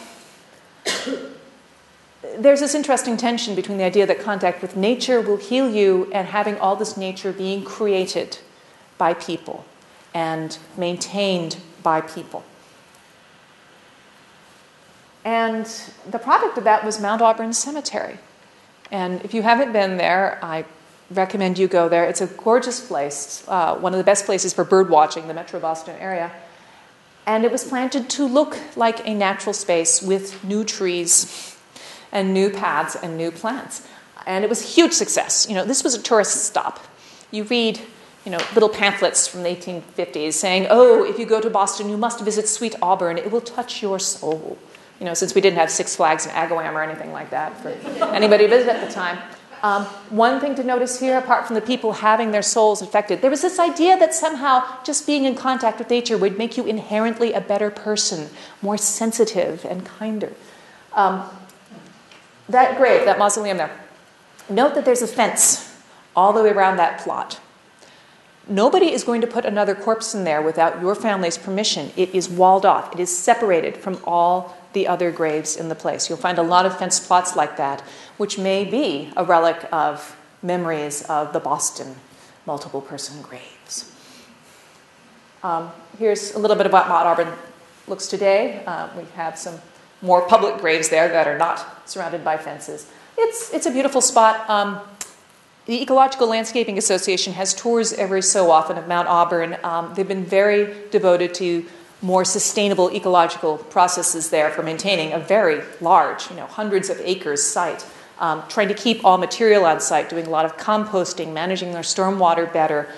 there's this interesting tension between the idea that contact with nature will heal you and having all this nature being created by people and maintained by people. And the product of that was Mount Auburn Cemetery. And if you haven't been there, I recommend you go there. It's a gorgeous place, one of the best places for bird watching in the Metro Boston area. And it was planted to look like a natural space with new trees and new paths and new plants. And it was a huge success. This was a tourist stop. You read, little pamphlets from the 1850s saying, oh, if you go to Boston, you must visit sweet Auburn. It will touch your soul. Since we didn't have Six Flags and Agawam or anything like that for anybody to visit at the time. One thing to notice here, apart from the people having their souls affected, there was this idea that somehow just being in contact with nature would make you inherently a better person, more sensitive and kinder. That grave, that mausoleum there, note that there's a fence all the way around that plot. Nobody is going to put another corpse in there without your family's permission. It is walled off. It is separated from all the other graves in the place. You'll find a lot of fenced plots like that, which may be a relic of memories of the Boston multiple-person graves. Here's a little bit about Mount Auburn looks today. We have some more public graves there that are not surrounded by fences. It's a beautiful spot. The Ecological Landscaping Association has tours every so often of Mount Auburn. They've been very devoted to more sustainable ecological processes there for maintaining a very large, hundreds of acres site, trying to keep all material on site, doing a lot of composting, managing their stormwater better,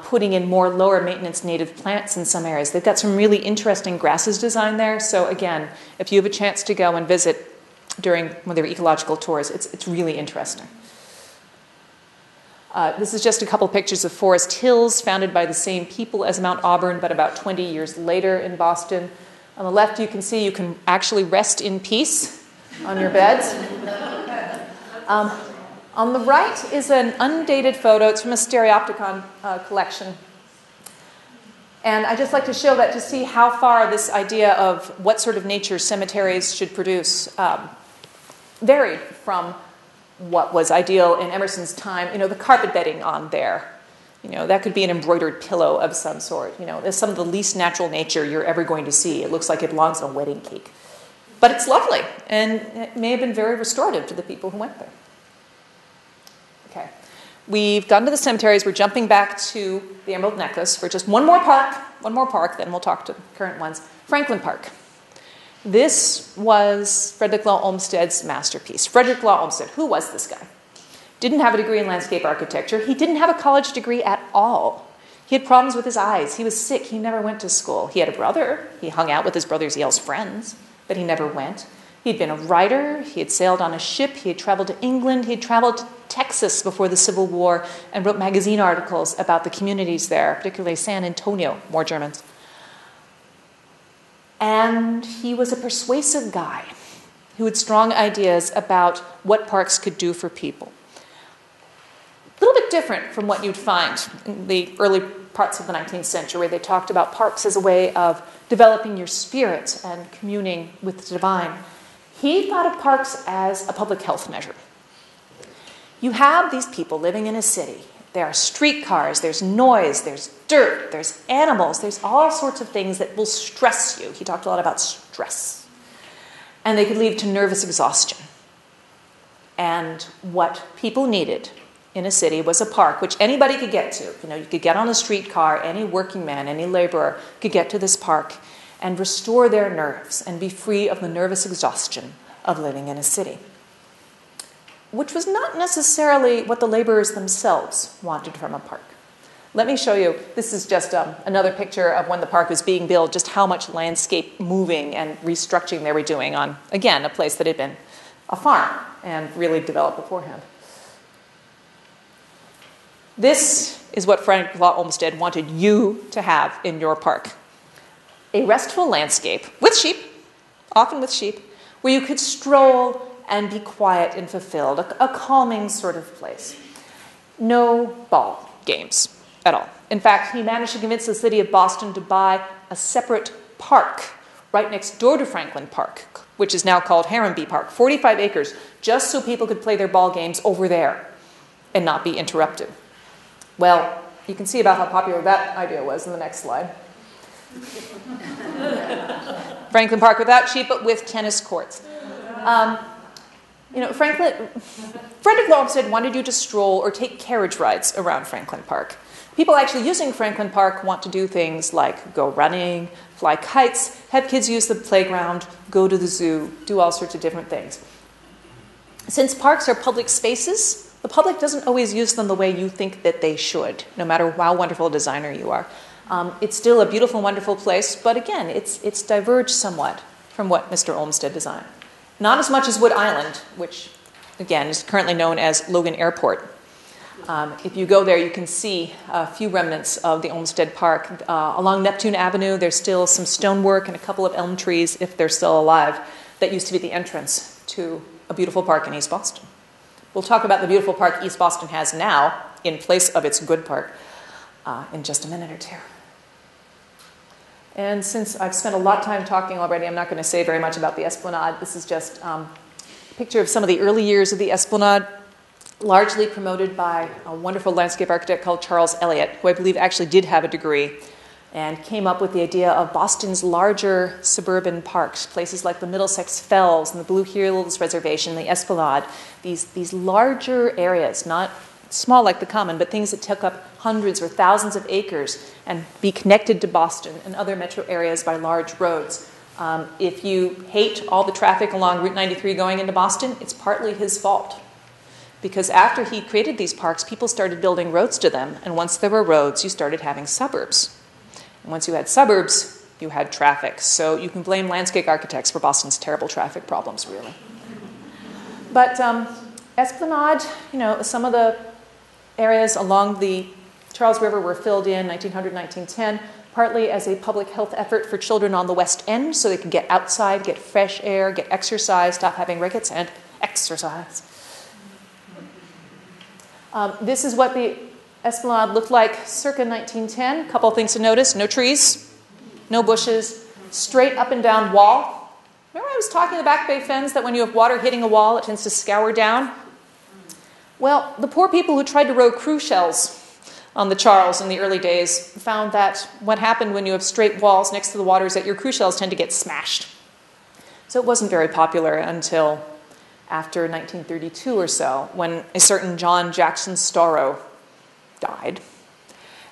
putting in more lower maintenance native plants in some areas. They've got some really interesting grasses designed there. So again, if you have a chance to go and visit during one of their ecological tours, it's really interesting. This is just a couple pictures of Forest Hills, founded by the same people as Mount Auburn, but about 20 years later in Boston. On the left, you can see you can actually rest in peace on your beds. On On the right is an undated photo. It's from a stereopticon collection. And I just like to show that to see how far this idea of what sort of nature cemeteries should produce varied from what was ideal in Emerson's time. You know, the carpet bedding on there. You know, that could be an embroidered pillow of some sort. You know, it's some of the least natural nature you're ever going to see. It looks like it belongs on a wedding cake. But it's lovely, and it may have been very restorative to the people who went there. Okay. We've gone to the cemeteries. We're jumping back to the Emerald Necklace for just one more park, then we'll talk to the current ones. Franklin Park. This was Frederick Law Olmsted's masterpiece. Frederick Law Olmsted, who was this guy? Didn't have a degree in landscape architecture. He didn't have a college degree at all. He had problems with his eyes. He was sick. He never went to school. He had a brother. He hung out with his brother's Yale's friends, but he never went. He'd been a writer. He had sailed on a ship. He had traveled to England. He had traveled to Texas before the Civil War and wrote magazine articles about the communities there, particularly San Antonio, more Germans. And he was a persuasive guy who had strong ideas about what parks could do for people. A little bit different from what you'd find in the early parts of the 19th century, where they talked about parks as a way of developing your spirit and communing with the divine. He thought of parks as a public health measure. You have these people living in a city. There are streetcars, there's noise, there's dirt, there's animals, there's all sorts of things that will stress you. He talked a lot about stress. And they could lead to nervous exhaustion. And what people needed in a city was a park, which anybody could get to. You know, you could get on a streetcar, any working man, any laborer could get to this park and restore their nerves and be free of the nervous exhaustion of living in a city, which was not necessarily what the laborers themselves wanted from a park. Let me show you. This is just another picture of when the park was being built, just how much landscape moving and restructuring they were doing on, again, a place that had been a farm and really developed beforehand. This is what Frederick Law Olmsted wanted you to have in your park. A restful landscape with sheep, often with sheep, where you could stroll and be quiet and fulfilled, a calming sort of place. No ball games at all. In fact, he managed to convince the city of Boston to buy a separate park right next door to Franklin Park, which is now called Harambee Park, 45 acres, just so people could play their ball games over there and not be interrupted. Well, you can see about how popular that idea was in the next slide. Franklin Park without sheep, but with tennis courts. Frederick Law Olmsted wanted you to stroll or take carriage rides around Franklin Park. People actually using Franklin Park want to do things like go running, fly kites, have kids use the playground, go to the zoo, do all sorts of different things. Since parks are public spaces, the public doesn't always use them the way you think that they should, no matter how wonderful a designer you are. It's still a beautiful, wonderful place, but again, it's diverged somewhat from what Mr. Olmsted designed. Not as much as Wood Island, which, again, is currently known as Logan Airport. If you go there, you can see a few remnants of the Olmsted Park. Along Neptune Avenue, there's still some stonework and a couple of elm trees, if they're still alive, that used to be the entrance to a beautiful park in East Boston. We'll talk about the beautiful park East Boston has now in place of its good park in just a minute or two. And since I've spent a lot of time talking already, I'm not going to say very much about the Esplanade. This is just a picture of some of the early years of the Esplanade, largely promoted by a wonderful landscape architect called Charles Eliot, who I believe actually did have a degree, and came up with the idea of Boston's larger suburban parks, places like the Middlesex Fells and the Blue Hills Reservation, the Esplanade, these larger areas, not small like the Common, but things that took up hundreds or thousands of acres and be connected to Boston and other metro areas by large roads. If you hate all the traffic along Route 93 going into Boston, it's partly his fault. Because after he created these parks, people started building roads to them, and once there were roads, you started having suburbs. And once you had suburbs, you had traffic. So you can blame landscape architects for Boston's terrible traffic problems, really. But Esplanade, some of the areas along the Charles River were filled in 1900, 1910, partly as a public health effort for children on the West End, so they could get outside, get fresh air, get exercise, stop having rickets, and exercise. This is what the Esplanade looked like circa 1910. A couple of things to notice. No trees, no bushes, straight up and down wall. Remember I was talking in the back Bay Fens that when you have water hitting a wall, it tends to scour down? Well, the poor people who tried to row cruise shells on the Charles in the early days found that what happened when you have straight walls next to the water is that your cruise shells tend to get smashed. So it wasn't very popular until after 1932 or so, when a certain John Jackson Storrow died.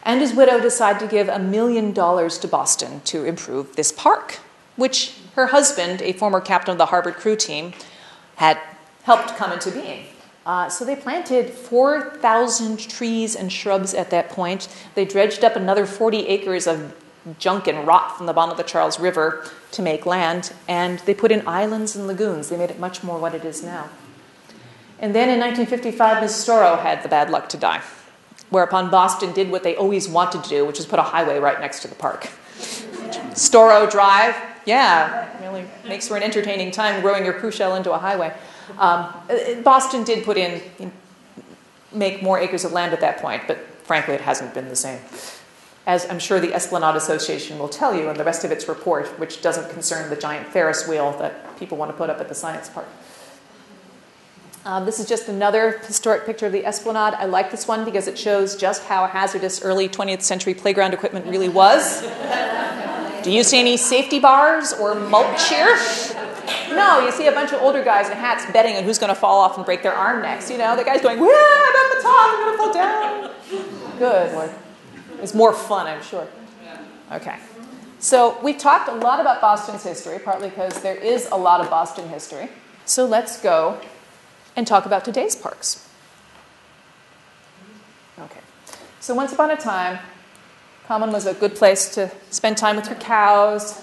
And his widow decided to give $1 million to Boston to improve this park, which her husband, a former captain of the Harvard crew team, had helped come into being. So they planted 4,000 trees and shrubs at that point. They dredged up another 40 acres of junk and rot from the bottom of the Charles River to make land, and they put in islands and lagoons. They made it much more what it is now. And then in 1955, Ms. Storrow had the bad luck to die, whereupon Boston did what they always wanted to do, which is put a highway right next to the park. Storrow Drive, yeah, really makes for an entertaining time rowing your cruise shell into a highway. Boston did make more acres of land at that point, but frankly it hasn't been the same. As I'm sure the Esplanade Association will tell you in the rest of its report, which doesn't concern the giant Ferris wheel that people want to put up at the science park. This is just another historic picture of the Esplanade. I like this one because it shows just how hazardous early 20th century playground equipment really was. Do you see any safety bars or mulch here? No, you see a bunch of older guys in hats betting on who's going to fall off and break their arm next. You know, the guy's going, "Wah, I'm at the top, I'm going to fall down." Good Lord. It's more fun, I'm sure. Okay. So we've talked a lot about Boston's history, partly because there is a lot of Boston history. So let's go and talk about today's parks. Okay. So once upon a time, Common was a good place to spend time with your cows.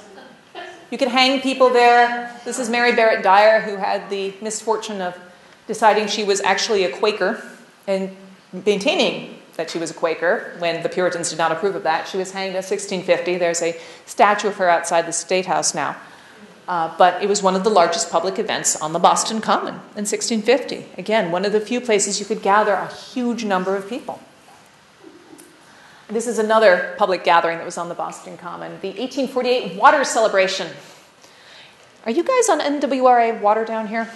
You could hang people there. This is Mary Barrett Dyer, who had the misfortune of deciding she was actually a Quaker and maintaining that she was a Quaker when the Puritans did not approve of that. She was hanged in 1650. There's a statue of her outside the State House now. But it was one of the largest public events on the Boston Common in 1650. Again, one of the few places you could gather a huge number of people. This is another public gathering that was on the Boston Common, the 1848 water celebration. Are you guys on NWRA water down here?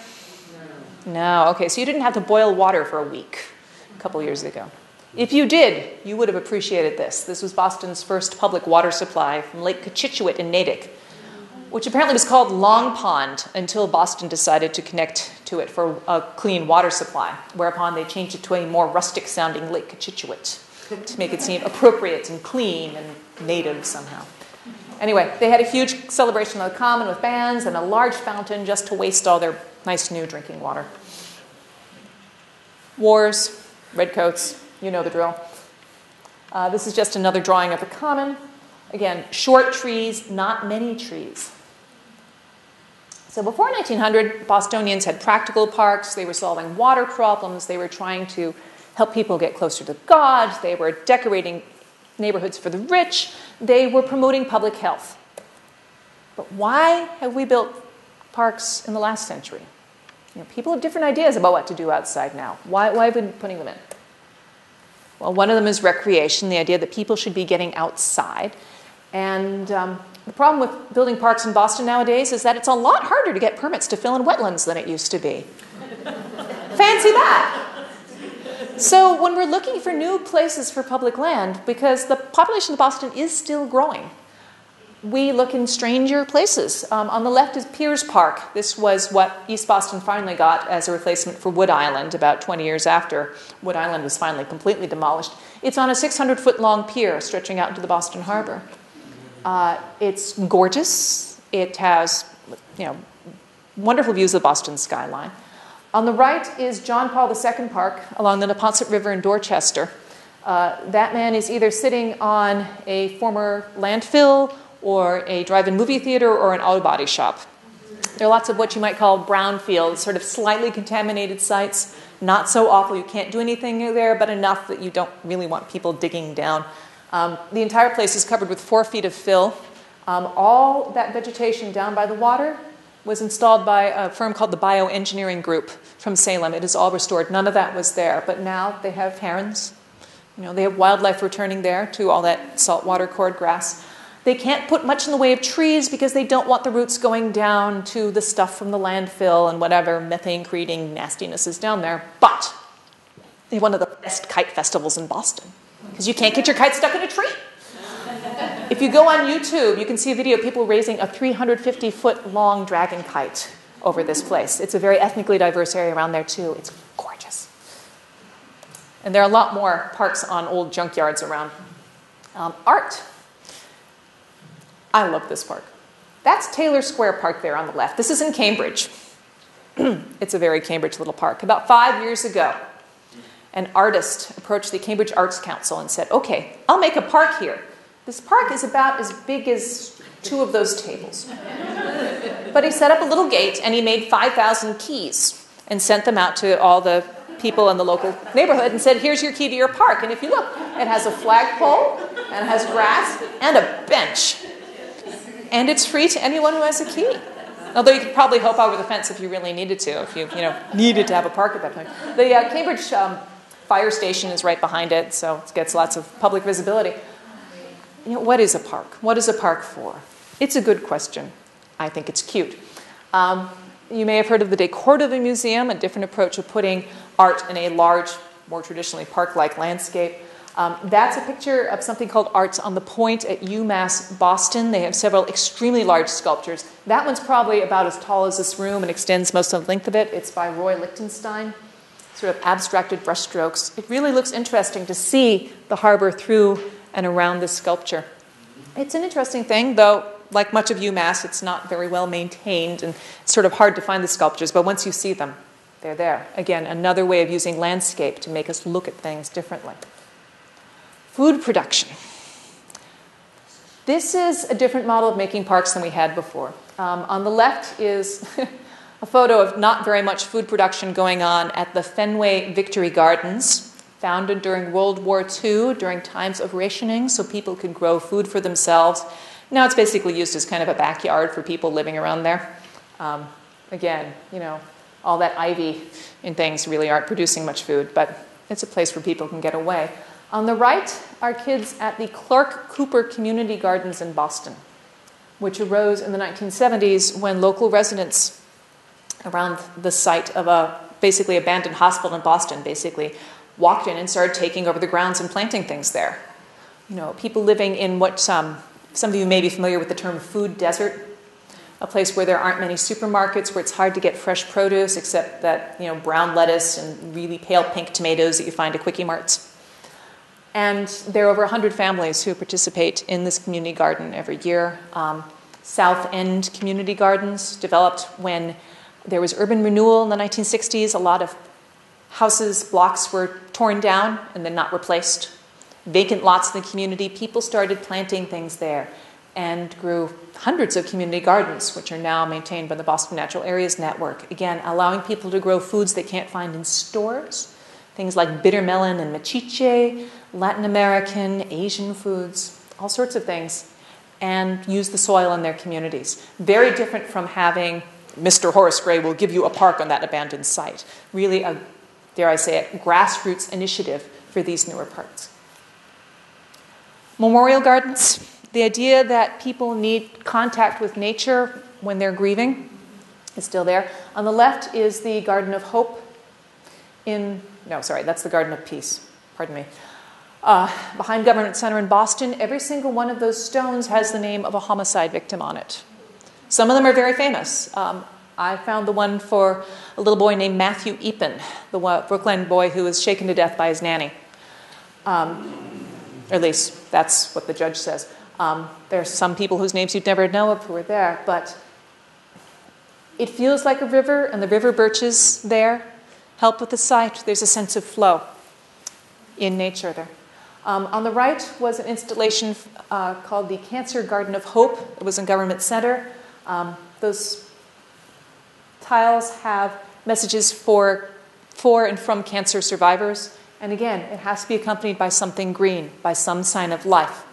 No. Okay, so you didn't have to boil water for a week a couple years ago. If you did, you would have appreciated this. This was Boston's first public water supply from Lake Cochituate in Natick, which apparently was called Long Pond until Boston decided to connect to it for a clean water supply, whereupon they changed it to a more rustic-sounding Lake Cochituate to make it seem appropriate and clean and native somehow. Anyway, they had a huge celebration on the Common with bands and a large fountain just to waste all their nice new drinking water. Wars, redcoats, you know the drill. This is just another drawing of the Common. Again, short trees, not many trees. So before 1900, Bostonians had practical parks. They were solving water problems. They were trying to help people get closer to God. They were decorating neighborhoods for the rich. They were promoting public health. But why have we built parks in the last century? You know, people have different ideas about what to do outside now. Why have we been putting them in? Well, one of them is recreation, the idea that people should be getting outside. And the problem with building parks in Boston nowadays is that it's a lot harder to get permits to fill in wetlands than it used to be. Fancy that! So when we're looking for new places for public land, because the population of Boston is still growing, we look in stranger places. On the left is Piers Park. This was what East Boston finally got as a replacement for Wood Island about 20 years after Wood Island was finally completely demolished. It's on a 600-foot-long pier stretching out into the Boston Harbor. It's gorgeous. It has, wonderful views of the Boston skyline. On the right is John Paul II Park along the Neponset River in Dorchester. That man is either sitting on a former landfill or a drive-in movie theater or an auto body shop. There are lots of what you might call brownfields, sort of slightly contaminated sites, not so awful you can't do anything there, but enough that you don't really want people digging down. The entire place is covered with 4 feet of fill. All that vegetation down by the water was installed by a firm called the Bioengineering Group from Salem. It is all restored. None of that was there. But now they have herons. They have wildlife returning there to all that saltwater cord grass. They can't put much in the way of trees because they don't want the roots going down to the stuff from the landfill and whatever methane-creating nastiness is down there. But they have one of the best kite festivals in Boston because you can't get your kite stuck in a tree. If you go on YouTube, you can see a video of people raising a 350-foot-long dragon kite over this place. It's a very ethnically diverse area around there, too. It's gorgeous. And there are a lot more parks on old junkyards around. Art. I love this park. That's Taylor Square Park there on the left. This is in Cambridge. It's a very Cambridge little park. About 5 years ago, an artist approached the Cambridge Arts Council and said, okay, I'll make a park here. This park is about as big as 2 of those tables. But he set up a little gate and he made 5,000 keys and sent them out to all the people in the local neighborhood and said, here's your key to your park. And if you look, it has a flagpole and it has grass and a bench. And it's free to anyone who has a key. Although you could probably hop over the fence if you really needed to, if you needed to have a park at that point. The Cambridge fire station is right behind it, so it gets lots of public visibility. What is a park? What is a park for? It's a good question. I think it's cute. You may have heard of the Decor of a museum, a different approach of putting art in a large, more traditionally park-like landscape. That's a picture of something called Arts on the Point at UMass Boston. They have several extremely large sculptures. That one's probably about as tall as this room and extends most of the length of it. It's by Roy Lichtenstein, sort of abstracted brushstrokes. It really looks interesting to see the harbor through and around this sculpture. It's an interesting thing, though, like much of UMass, it's not very well maintained and it's sort of hard to find the sculptures, but once you see them, they're there. Again, another way of using landscape to make us look at things differently. Food production. This is a different model of making parks than we had before. On the left is a photo of not very much food production going on at the Fenway Victory Gardens, founded during World War II, during times of rationing, so people could grow food for themselves. Now it's basically used as kind of a backyard for people living around there. Again, all that ivy and things really aren't producing much food, but it's a place where people can get away. On the right are kids at the Clark Cooper Community Gardens in Boston, which arose in the 1970s when local residents around the site of a basically abandoned hospital in Boston basically walked in and started taking over the grounds and planting things there. People living in what some of you may be familiar with the term food desert, a place where there aren't many supermarkets, where it's hard to get fresh produce except that brown lettuce and really pale pink tomatoes that you find at Quickie Marts. And there are over 100 families who participate in this community garden every year. South End Community Gardens developed when there was urban renewal in the 1960s. A lot of houses, blocks were torn down and then not replaced. Vacant lots in the community. People started planting things there and grew hundreds of community gardens, which are now maintained by the Boston Natural Areas Network. Again, allowing people to grow foods they can't find in stores. Things like bitter melon and machiche, Latin American, Asian foods, all sorts of things, and use the soil in their communities. Very different from having Mr. Horace Gray will give you a park on that abandoned site. Really a, dare I say it, grassroots initiative for these newer parks. Memorial gardens, the idea that people need contact with nature when they're grieving is still there. On the left is the Garden of Hope that's the Garden of Peace, pardon me. Behind Government Center in Boston, every single one of those stones has the name of a homicide victim on it. Some of them are very famous. I found the one for a little boy named Matthew Eapen, the Brooklyn boy who was shaken to death by his nanny. Or at least that's what the judge says. There are some people whose names you'd never know of who were there, but it feels like a river, and the river birches there help with the site. There's a sense of flow in nature there. On the right was an installation called the Cancer Garden of Hope. It was in Government Center. Those tiles have messages for and from cancer survivors. And again, it has to be accompanied by something green, by some sign of life.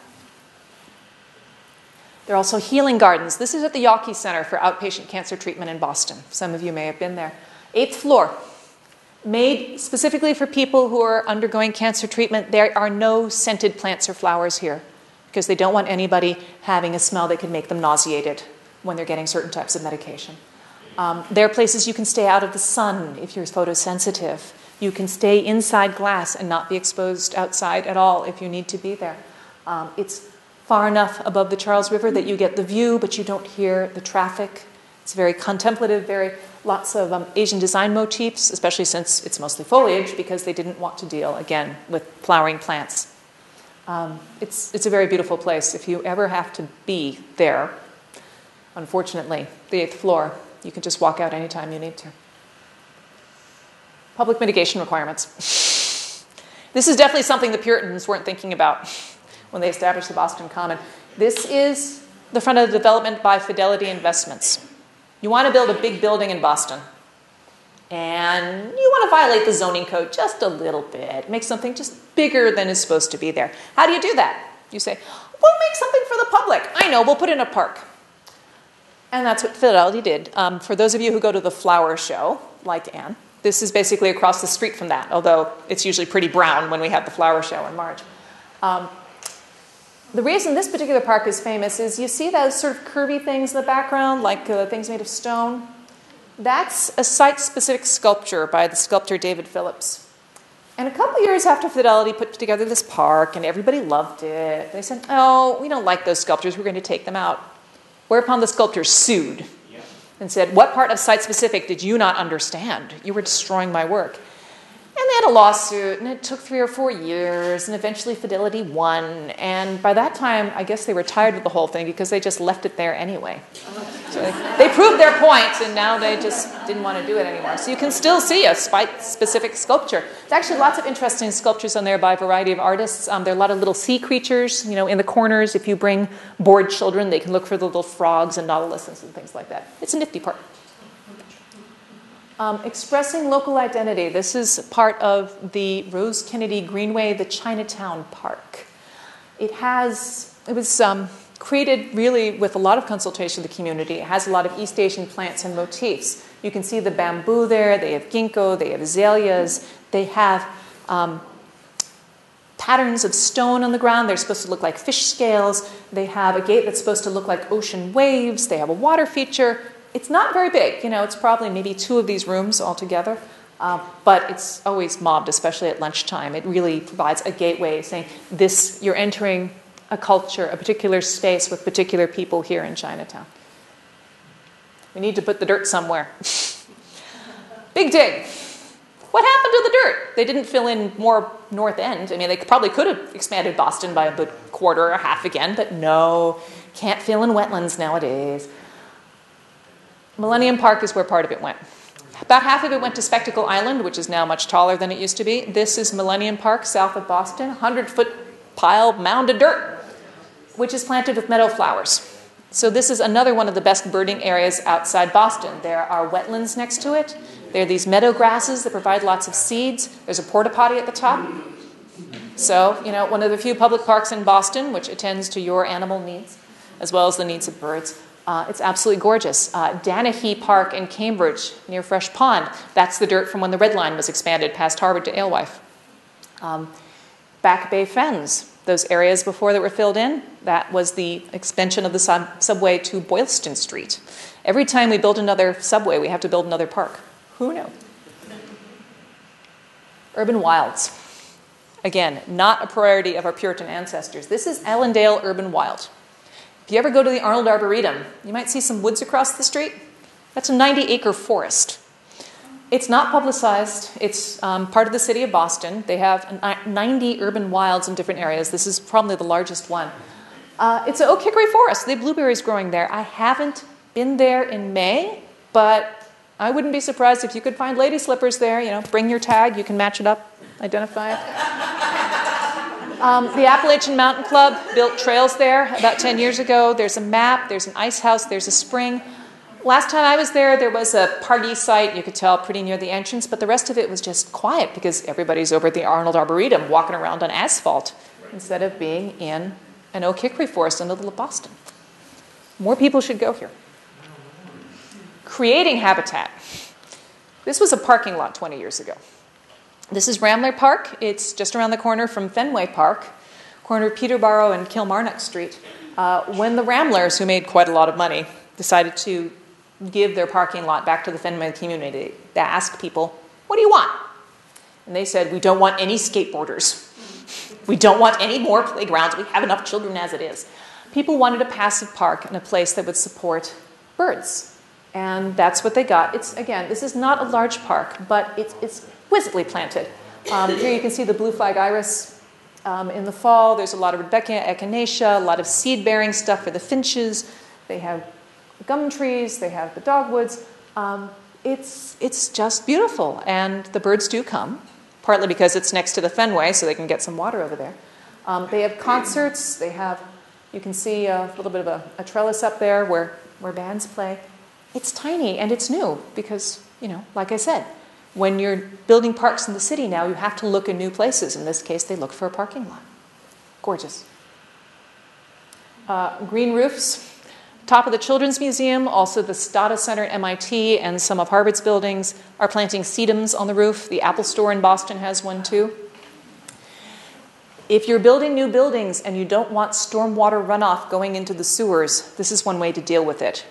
There are also healing gardens. This is at the Yawkey Center for Outpatient Cancer Treatment in Boston. Some of you may have been there. 8th floor, made specifically for people who are undergoing cancer treatment. There are no scented plants or flowers here because they don't want anybody having a smell that could make them nauseated when they're getting certain types of medication. There are places you can stay out of the sun if you're photosensitive. You can stay inside glass and not be exposed outside at all if you need to be there. It's far enough above the Charles River that you get the view, but you don't hear the traffic. It's very contemplative, lots of Asian design motifs, especially since it's mostly foliage, because they didn't want to deal, again, with flowering plants. It's a very beautiful place. If you ever have to be there, unfortunately, the 8th floor, you can just walk out anytime you need to. Public mitigation requirements. This is definitely something the Puritans weren't thinking about when they established the Boston Common. This is the front of the development by Fidelity Investments. You want to build a big building in Boston, and you want to violate the zoning code just a little bit, make something just bigger than is supposed to be there. How do you do that? You say, we'll make something for the public. I know, we'll put in a park. And that's what Fidelity did. For those of you who go to the flower show, like Anne, this is basically across the street from that, although it's usually pretty brown when we have the flower show in March. The reason this particular park is famous is you see those sort of curvy things in the background, like things made of stone. That's a site-specific sculpture by the sculptor David Phillips. And a couple years after Fidelity put together this park and everybody loved it, they said, oh, we don't like those sculptures, we're going to take them out. Whereupon the sculptors sued and said, what part of site-specific did you not understand? You were destroying my work. And they had a lawsuit, and it took 3 or 4 years, and eventually Fidelity won. And by that time, I guess they were tired of the whole thing because they just left it there anyway. So they proved their point, and now they just didn't want to do it anymore. So you can still see a site-specific sculpture. There's actually lots of interesting sculptures on there by a variety of artists. There are a lot of little sea creatures, in the corners. If you bring bored children, they can look for the little frogs and nautiluses and things like that. It's a nifty park. Expressing local identity. This is part of the Rose Kennedy Greenway, the Chinatown Park. It was created really with a lot of consultation with the community. It has a lot of East Asian plants and motifs. You can see the bamboo there. They have ginkgo. They have azaleas. They have patterns of stone on the ground. They're supposed to look like fish scales. They have a gate that's supposed to look like ocean waves. They have a water feature. It's not very big, it's probably maybe 2 of these rooms altogether, but it's always mobbed, especially at lunchtime. It really provides a gateway saying you're entering a culture, a particular space with particular people here in Chinatown. We need to put the dirt somewhere. Big dig. What happened to the dirt? They didn't fill in more North End. I mean, they probably could have expanded Boston by a quarter or half again, but no, can't fill in wetlands nowadays. Millennium Park is where part of it went. About half of it went to Spectacle Island, which is now much taller than it used to be. This is Millennium Park, south of Boston, 100-foot mound of dirt, which is planted with meadow flowers. So this is another one of the best birding areas outside Boston. There are wetlands next to it. There are these meadow grasses that provide lots of seeds. There's a porta potty at the top. So, one of the few public parks in Boston which attends to your animal needs, as well as the needs of birds. It's absolutely gorgeous. Danahy Park in Cambridge, near Fresh Pond. That's the dirt from when the Red Line was expanded past Harvard to Alewife. Back Bay Fens, those areas before that were filled in, that was the expansion of the subway to Boylston Street. Every time we build another subway, we have to build another park. Who knew? Urban wilds. Again, not a priority of our Puritan ancestors. This is Allendale Urban Wild. If you ever go to the Arnold Arboretum, you might see some woods across the street. That's a 90-acre forest. It's not publicized. It's part of the city of Boston. They have 90 urban wilds in different areas. This is probably the largest one. It's an oak hickory forest. They have blueberries growing there. I haven't been there in May, but I wouldn't be surprised if you could find lady slippers there. Bring your tag. You can match it up, identify it. The Appalachian Mountain Club built trails there about 10 years ago. There's a map, there's an ice house, there's a spring. Last time I was there was a party site, you could tell, pretty near the entrance, but the rest of it was just quiet because everybody's over at the Arnold Arboretum walking around on asphalt instead of being in an oak hickory forest in the middle of Boston. More people should go here. Creating habitat. This was a parking lot 20 years ago. This is Rambler Park. It's just around the corner from Fenway Park, corner of Peterborough and Kilmarnock Street. When the Ramblers, who made quite a lot of money, decided to give their parking lot back to the Fenway community, they asked people, what do you want? And they said, we don't want any skateboarders. We don't want any more playgrounds. We have enough children as it is. People wanted a passive park and a place that would support birds. And that's what they got. It's, again, this is not a large park, but it's exquisitely planted. Here you can see the blue flag iris in the fall. There's a lot of Rebecca echinacea, a lot of seed-bearing stuff for the finches. They have gum trees. They have the dogwoods. It's just beautiful. And the birds do come, partly because it's next to the Fenway, so they can get some water over there. They have concerts. They have, you can see a little bit of a trellis up there where bands play. It's tiny and it's new because, like I said, when you're building parks in the city now, you have to look in new places. In this case, they look for a parking lot. Gorgeous. Green roofs. Top of the Children's Museum, also the Stata Center at MIT and some of Harvard's buildings are planting sedums on the roof. The Apple Store in Boston has one too. If you're building new buildings and you don't want stormwater runoff going into the sewers, this is one way to deal with it.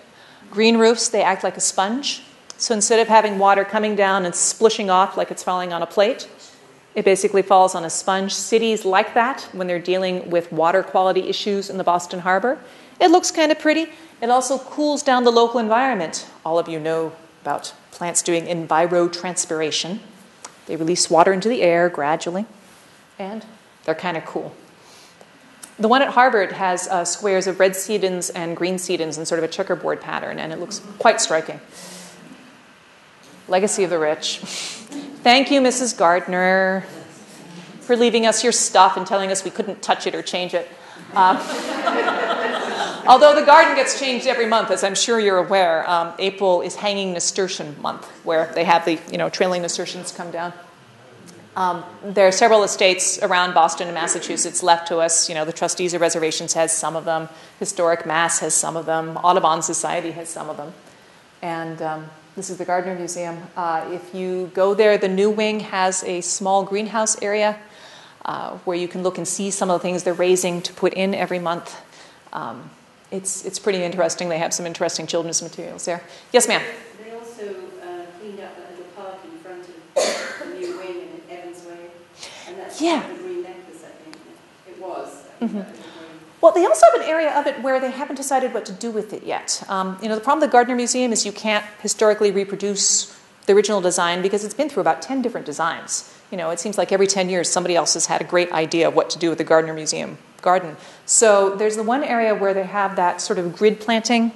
Green roofs, they act like a sponge. So instead of having water coming down and splishing off like it's falling on a plate, it basically falls on a sponge. Cities like that when they're dealing with water quality issues in the Boston Harbor. It looks kind of pretty. It also cools down the local environment. All of you know about plants doing envirotranspiration. They release water into the air gradually, and they're kind of cool. The one at Harvard has squares of red sedums and green sedums in sort of a checkerboard pattern, and it looks quite striking. Legacy of the Rich. Thank you, Mrs. Gardner, for leaving us your stuff and telling us we couldn't touch it or change it. Although the garden gets changed every month, as I'm sure you're aware. April is Hanging Nasturtium Month, where they have the trailing nasturtiums come down. There are several estates around Boston and Massachusetts left to us. The Trustees of Reservations has some of them. Historic Mass has some of them. Audubon Society has some of them. And this is the Gardner Museum. If you go there, the new wing has a small greenhouse area where you can look and see some of the things they're raising to put in every month. It's pretty interesting. They have some interesting children's materials there. Yes, ma'am? They also cleaned up that little park in front of the new wing in Evans Way. And that's the Green Necklace, I think. It was. Mm-hmm. Well, they also have an area of it where they haven't decided what to do with it yet. The problem with the Gardner Museum is you can't historically reproduce the original design because it's been through about 10 different designs. It seems like every 10 years somebody else has had a great idea of what to do with the Gardner Museum garden. So there's the one area where they have that sort of grid planting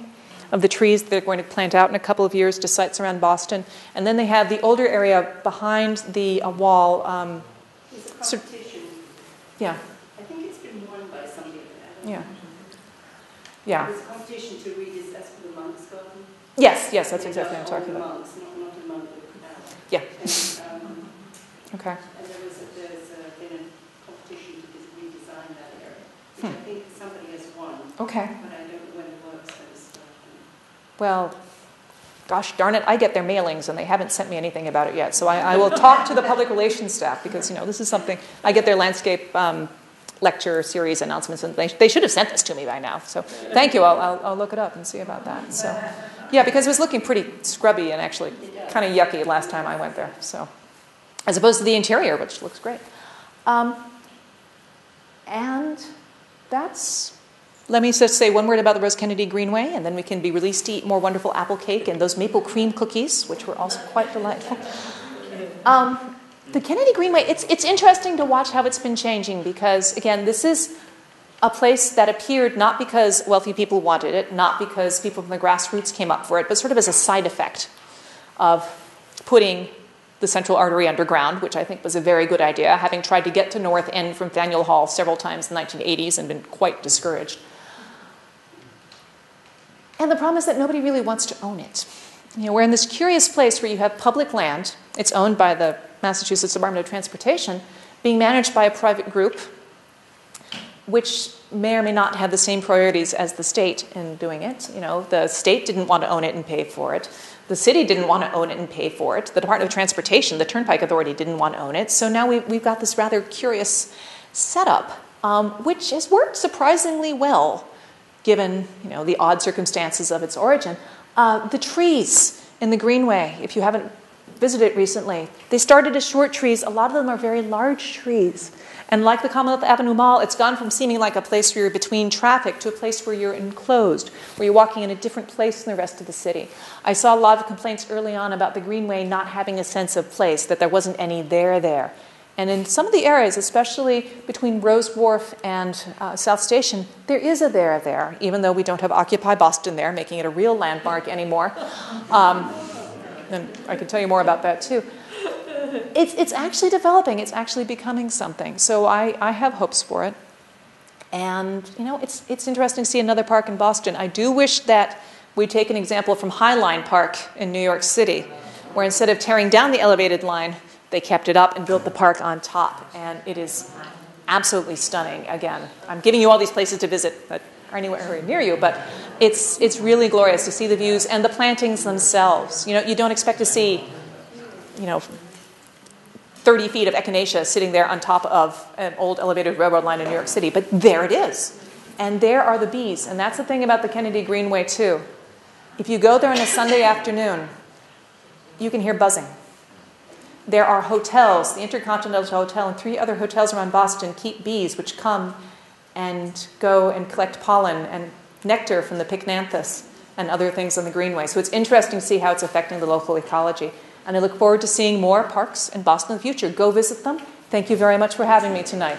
of the trees that they're going to plant out in a couple of years to sites around Boston. And then they have the older area behind the wall. It's a competition. Yeah. I think it's been won by somebody. Yeah. Yeah. There's a competition to read this as for the monks' garden. Yes, that's exactly what I'm talking about. Monks, not a monk with a canal. Yeah. Okay. And there's been a competition to redesign that area, which I think somebody has won. Okay. But I don't know when it works for this stuff. Well, gosh darn it, I get their mailings and they haven't sent me anything about it yet. So I will talk to the public relations staff because, this is something, I get their landscape lecture series announcements and they should have sent this to me by now. So thank you, I'll look it up and see about that. So yeah, because it was looking pretty scrubby and actually kind of yucky last time I went there. So as opposed to the interior, which looks great. And that's, let me just say one word about the Rose Kennedy Greenway, and then we can be released to eat more wonderful apple cake and those maple cream cookies, which were also quite delightful. The Kennedy Greenway, it's interesting to watch how it's been changing because, again, this is a place that appeared not because wealthy people wanted it, not because people from the grassroots came up for it, but sort of as a side effect of putting the central artery underground, which I think was a very good idea, having tried to get to North End from Faneuil Hall several times in the 1980s and been quite discouraged. And the problem is that nobody really wants to own it. We're in this curious place where you have public land, it's owned by the Massachusetts Department of Transportation, being managed by a private group. which may or may not have the same priorities as the state in doing it. You know, the state didn't want to own it and pay for it. The city didn't want to own it and pay for it. The Department of Transportation, the Turnpike Authority, didn't want to own it. So now we've got this rather curious setup, which has worked surprisingly well, given, you know, the odd circumstances of its origin. The trees in the Greenway, if you haven't visited recently, they started as short trees. A lot of them are very large trees. And like the Commonwealth Avenue Mall, it's gone from seeming like a place where you're between traffic to a place where you're enclosed, where you're walking in a different place than the rest of the city. I saw a lot of complaints early on about the Greenway not having a sense of place, that there wasn't any there. And in some of the areas, especially between Rose Wharf and South Station, there is a there, even though we don't have Occupy Boston there, making it a real landmark anymore. And I can tell you more about that, too. It's actually developing. It's actually becoming something. So I have hopes for it. And, you know, it's interesting to see another park in Boston. I do wish that we'd take an example from Highline Park in New York City, where instead of tearing down the elevated line, they kept it up and built the park on top. And it is absolutely stunning. Again, I'm giving you all these places to visit that are anywhere near you, but it's really glorious to see the views and the plantings themselves. You know, you don't expect to see, you know, 30 feet of echinacea sitting there on top of an old elevated railroad line in New York City, but there it is. And there are the bees. And that's the thing about the Kennedy Greenway, too. If you go there on a Sunday afternoon, you can hear buzzing. There are hotels, the Intercontinental Hotel and 3 other hotels around Boston keep bees, which come and go and collect pollen and nectar from the pycnanthus and other things on the Greenway. So it's interesting to see how it's affecting the local ecology. And I look forward to seeing more parks in Boston in the future. Go visit them. Thank you very much for having me tonight.